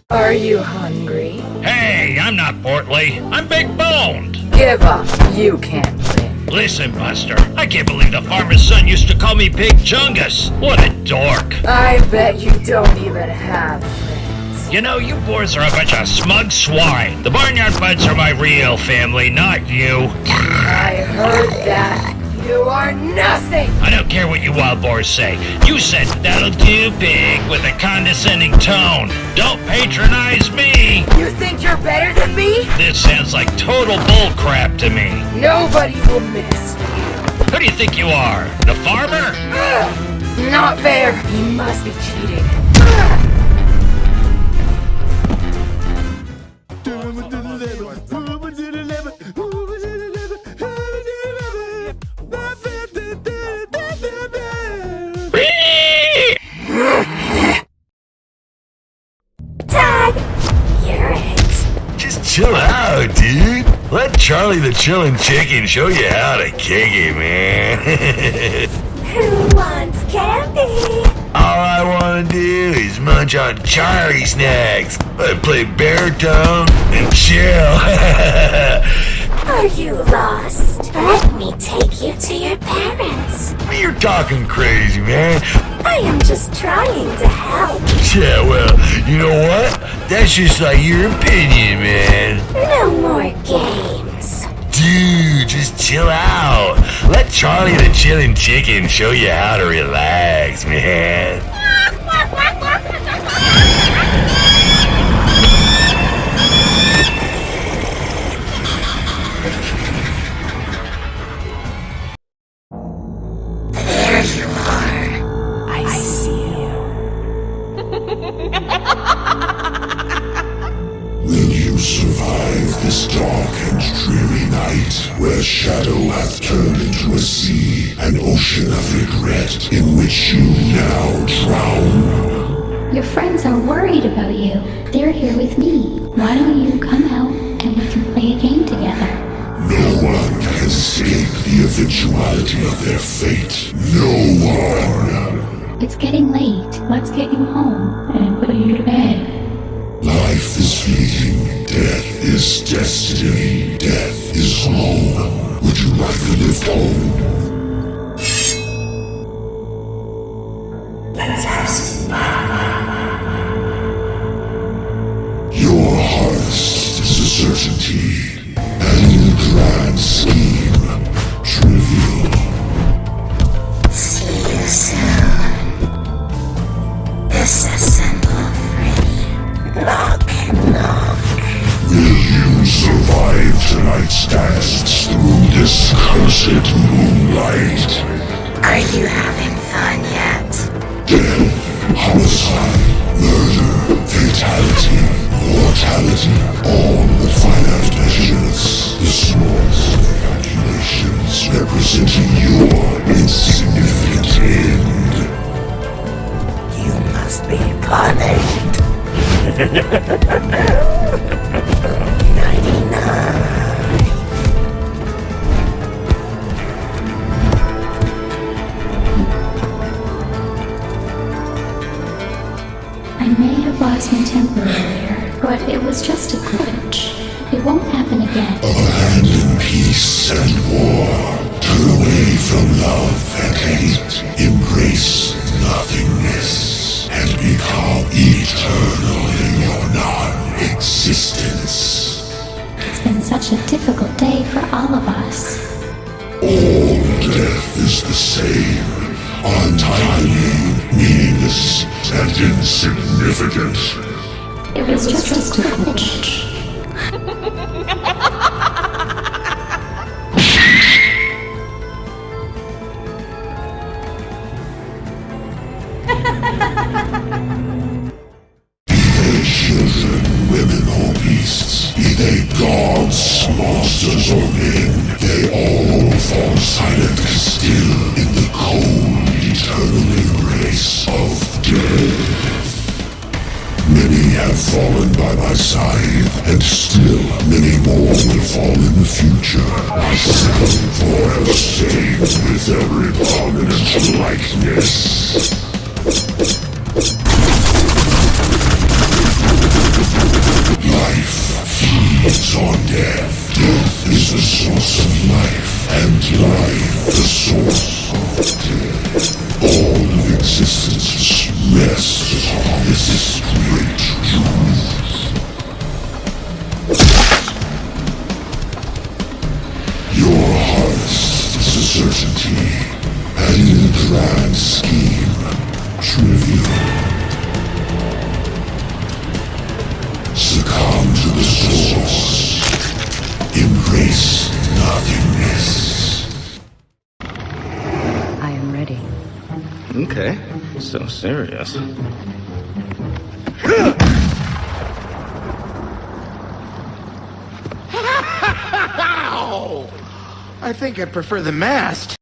Are you hungry? Hey, I'm not portly. I'm big-boned. Give up. You can't win. Listen, Buster, I can't believe the farmer's son used to call me Big Chungus. What a dork. I bet you don't even have friends. You know, you boys are a bunch of smug swine. The Barnyard Buds are my real family, not you. I heard that. You are nothing. I don't care what you wild boars say. You said that'll do, Big, with a condescending tone. Don't patronize me. You think you're better than me? This sounds like total bullcrap to me. Nobody will miss you. Who do you think you are? The farmer? Ugh, not fair. You must be cheating. Tag! You're it. Just chill out, dude. Let Charlie the Chillin' Chicken show you how to kick it, man. Who wants candy? All I wanna do is munch on Charlie snacks, play baritone, and chill. Are you lost? Let me take you to your parents. You're talking crazy, man. I am just trying to help. Yeah, well, you know what? That's just like your opinion, man. No more games. Dude, just chill out. Let Charlie the Chillin' Chicken show you how to relax, man. There you are. I see you. Will you survive this dark and dreary night, where shadow hath turned into a sea, an ocean of regret in which you now drown? Your friends are worried about you. They're here with me. Why don't you come out and we can play a game together? No one can escape the eventuality of their fate. No one! It's getting late. Let's get you home and put you to bed. Life is fleeting. Death is destiny. Death is home. Would you rather live home? Let's have some fun. Your harvest is a certainty. And the grand scheme, trivial. See you soon. Disassemble Freddy. Knock, knock. Will you survive tonight's dance through this cursed moonlight? Are you having fun yet? Death, homicide, murder, fatality, mortality, all the finite measures, the smallest calculations representing your insignificant end. You must be punished. 99. I may have lost my temper earlier, but it was just a glitch. It won't happen again. Abandon peace and war. Turn away from love and hate. Embrace nothingness. And become eternal in your non-existence. It's been such a difficult day for all of us. All death is the same. Untimely, meaningless, and insignificant. It was just a glitch. Be patient. Gods, monsters, or men, they all fall silent still in the cold, eternal embrace of death. Many have fallen by my side, and still many more will fall in the future. Myself forever stained with their repugnant likeness. Life feeds on death. Death is the source of life, and life the source of death. All of existence rests upon this great truth. Your harvest is a certainty, and in the grand scheme, trivial. Succumb to the source. Embrace nothingness. I am ready. Okay, so serious. I think I prefer the mask.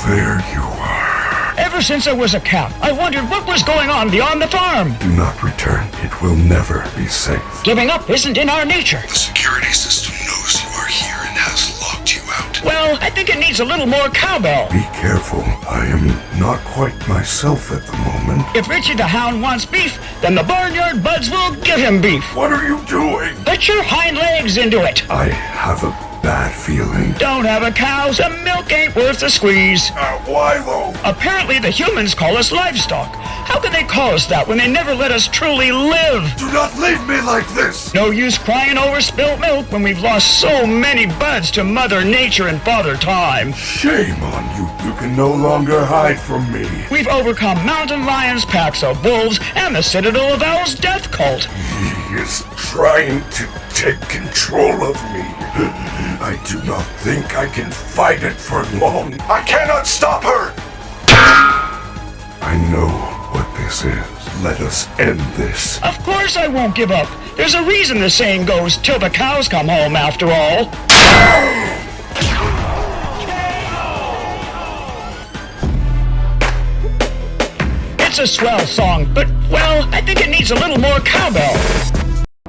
There you are. Ever since I was a calf, I wondered what was going on beyond the farm. Do not return. It will never be safe. Giving up isn't in our nature. The security system knows you are here and has locked you out. Well, I think it needs a little more cowbell. Be careful. I am not quite myself at the moment. If Richie the Hound wants beef, then the Barnyard Buds will give him beef. What are you doing? Put your hind legs into it. I have a bad feeling. Don't have a cow, some milk ain't worth the squeeze. Why though? Apparently the humans call us livestock. How could they call us that when they never let us truly live? Do not leave me like this! No use crying over spilt milk when we've lost so many buds to Mother Nature and Father Time. Shame on you. You can no longer hide from me. We've overcome mountain lions, packs of wolves, and the Citadel of Owl's death cult. He is trying to take control of me. I do not think I can fight it for long. I cannot stop her! I know what this is. Let us end this. Of course I won't give up. There's a reason the saying goes, till the cows come home after all. It's a swell song, but, well, I think it needs a little more cowbell.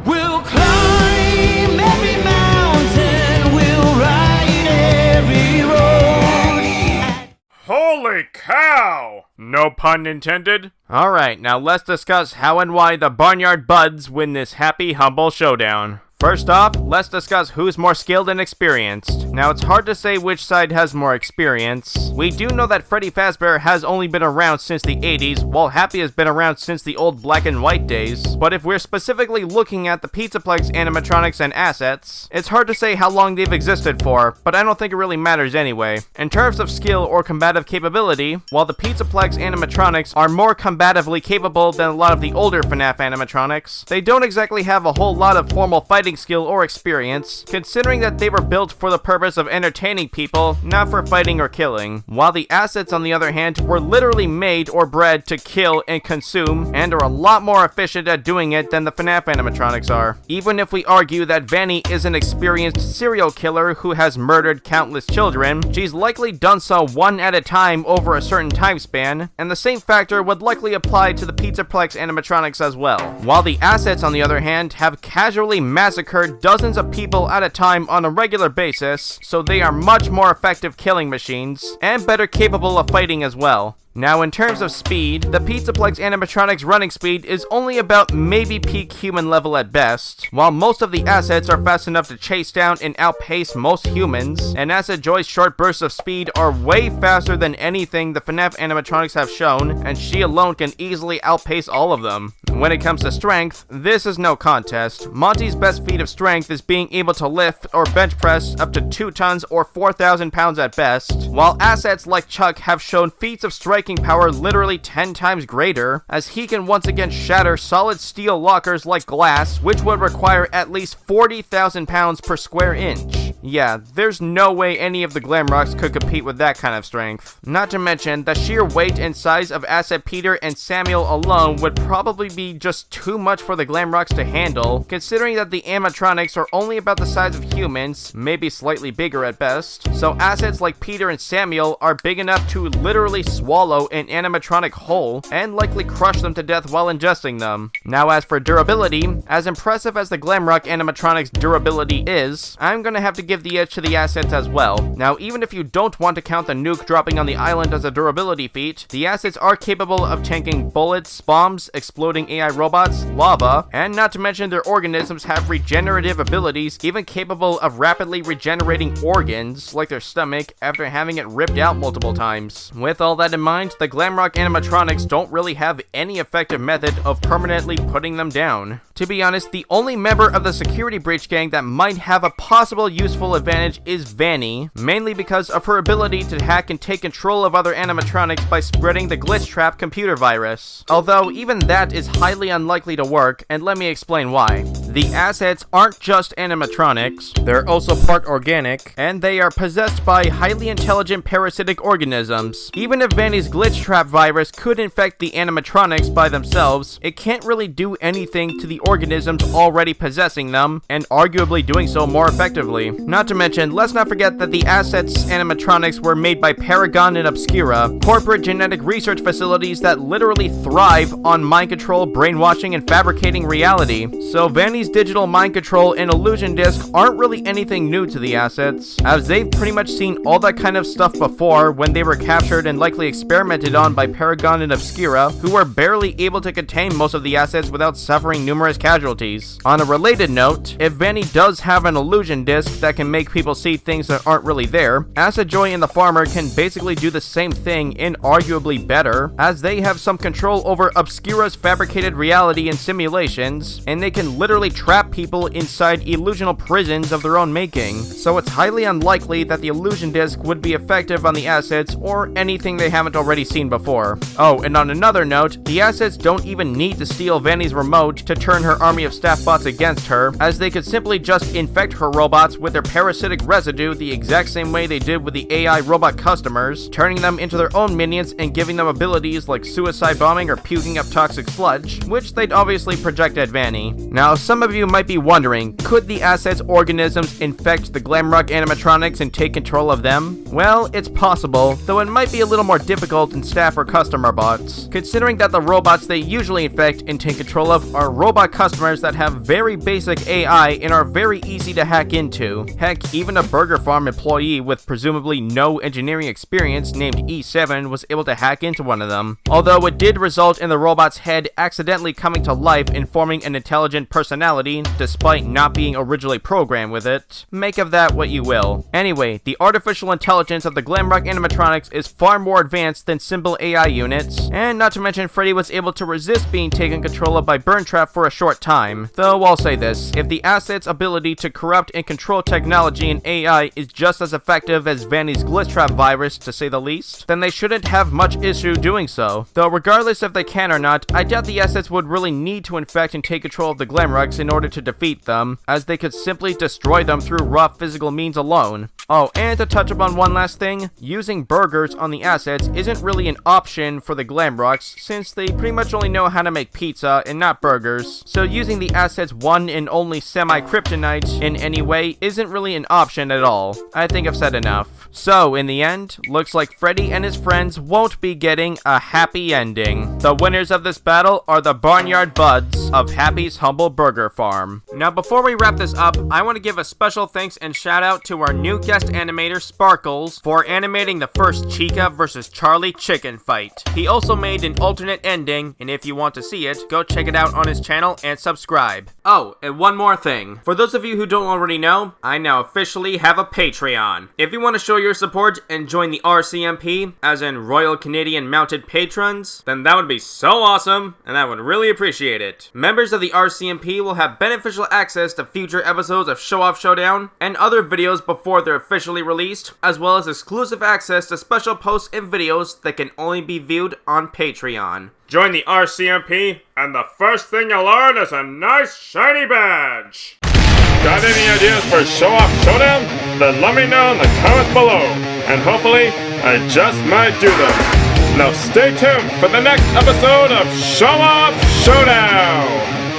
We'll climb every mountain, we'll ride every road. Holy cow! No pun intended. Alright, now let's discuss how and why the Barnyard Buds win this happy, humble showdown. First off, let's discuss who's more skilled and experienced. Now, it's hard to say which side has more experience. We do know that Freddy Fazbear has only been around since the 80s, while Happy has been around since the old black and white days. But if we're specifically looking at the Pizzaplex animatronics and assets, it's hard to say how long they've existed for, but I don't think it really matters anyway. In terms of skill or combative capability, while the Pizzaplex animatronics are more combatively capable than a lot of the older FNAF animatronics, they don't exactly have a whole lot of formal fighting skill or experience, considering that they were built for the purpose of entertaining people, not for fighting or killing, while the assets on the other hand were literally made or bred to kill and consume, and are a lot more efficient at doing it than the FNAF animatronics are. Even if we argue that Vanny is an experienced serial killer who has murdered countless children, she's likely done so one at a time over a certain time span, and the same factor would likely apply to the Pizzaplex animatronics as well. While the assets on the other hand have casually massacred dozens of people at a time on a regular basis, so they are much more effective killing machines, and better capable of fighting as well. Now, in terms of speed, the Pizzaplex animatronics running speed is only about maybe peak human level at best, while most of the assets are fast enough to chase down and outpace most humans, and Acid Joy's short bursts of speed are way faster than anything the FNAF animatronics have shown, and she alone can easily outpace all of them. When it comes to strength, this is no contest. Monty's best feat of strength is being able to lift or bench press up to 2 tons or 4,000 pounds at best, while assets like Chuck have shown feats of striking power literally 10 times greater, as he can once again shatter solid steel lockers like glass, which would require at least 40,000 pounds per square inch. Yeah, there's no way any of the Glamrocks could compete with that kind of strength. Not to mention, the sheer weight and size of Asset Peter and Samuel alone would probably be just too much for the Glamrocks to handle, considering that the animatronics are only about the size of humans, maybe slightly bigger at best, so assets like Peter and Samuel are big enough to literally swallow an animatronic whole, and likely crush them to death while ingesting them. Now as for durability, as impressive as the Glamrock animatronics' durability is, I'm gonna have to give the edge to the assets as well. Now even if you don't want to count the nuke dropping on the island as a durability feat, the assets are capable of tanking bullets, bombs, exploding AI robots, lava, and not to mention their organisms have regenerative abilities even capable of rapidly regenerating organs, like their stomach, after having it ripped out multiple times. With all that in mind, the Glamrock animatronics don't really have any effective method of permanently putting them down. To be honest, the only member of the security breach gang that might have a possible useful advantage is Vanny, mainly because of her ability to hack and take control of other animatronics by spreading the glitch trap computer virus. Although even that is highly unlikely to work, and let me explain why. The assets aren't just animatronics, they're also part organic, and they are possessed by highly intelligent parasitic organisms. Even if Vanny's glitch trap virus could infect the animatronics by themselves, it can't really do anything to the organisms already possessing them, and arguably doing so more effectively. Not to mention, let's not forget that the assets animatronics were made by Paragon and Obscura, corporate genetic research facilities that literally thrive on mind control, brainwashing, and fabricating reality. So Vanny's digital mind control and illusion disc aren't really anything new to the assets, as they've pretty much seen all that kind of stuff before when they were captured and likely experimented on by Paragon and Obscura, who were barely able to contain most of the assets without suffering numerous casualties. On a related note, if Vanny does have an illusion disc that can make people see things that aren't really there, Acid Joy and the Farmer can basically do the same thing and arguably better, as they have some control over Obscura's fabricated reality and simulations, and they can literally trap people inside illusional prisons of their own making, so it's highly unlikely that the illusion disc would be effective on the assets or anything they haven't already seen before. Oh, and on another note, the assets don't even need to steal Vanny's remote to turn her army of staff bots against her, as they could simply just infect her robots with their parasitic residue the exact same way they did with the AI robot customers, turning them into their own minions and giving them abilities like suicide bombing or puking up toxic sludge, which they'd obviously project at Vanny. Now, some of you might be wondering, could the assets organisms infect the Glamrock animatronics and take control of them? Well, it's possible, though it might be a little more difficult in staff or customer bots, considering that the robots they usually infect and take control of are robot customers that have very basic AI and are very easy to hack into. Heck, even a Burger Farm employee with presumably no engineering experience named E7 was able to hack into one of them, although it did result in the robot's head accidentally coming to life and forming an intelligent personality despite not being originally programmed with it. Make of that what you will. Anyway, the artificial intelligence of the Glamrock animatronics is far more advanced than simple AI units, and not to mention Freddy was able to resist being taken control of by Burntrap for a short time. Though I'll say this, if the asset's ability to corrupt and control technology and AI is just as effective as Vanny's glitch trap virus, to say the least, then they shouldn't have much issue doing so. Though regardless if they can or not, I doubt the assets would really need to infect and take control of the Glamrocks in order to defeat them, as they could simply destroy them through raw physical means alone. Oh, and to touch upon one last thing, using burgers on the assets isn't really an option for the Glamrocks, since they pretty much only know how to make pizza and not burgers, so using the assets' one and only semi-kryptonite in any way isn't really an option at all. I think I've said enough. So, in the end, looks like Freddy and his friends won't be getting a happy ending. The winners of this battle are the Barnyard Buds of Happy's Humble Burger Farm. Now, before we wrap this up, I want to give a special thanks and shout out to our new guest animator, Sparkles, for animating the first Chica vs. Charlie chicken fight. He also made an alternate ending, and if you want to see it, go check it out on his channel and subscribe. Oh, and one more thing. For those of you who don't already know, I now officially have a Patreon. If you want to show your support and join the RCMP, as in Royal Canadian Mounted Patrons, then that would be so awesome, and I would really appreciate it. Members of the RCMP will have beneficial access to future episodes of Show Off Showdown and other videos before they're officially released, as well as exclusive access to special posts and videos that can only be viewed on Patreon. Join the RCMP, and the first thing you'll learn is a nice shiny badge. Got any ideas for Show Off Showdown? then let me know in the comments below, and hopefully, I just might do them. Now stay tuned for the next episode of Show Off Showdown!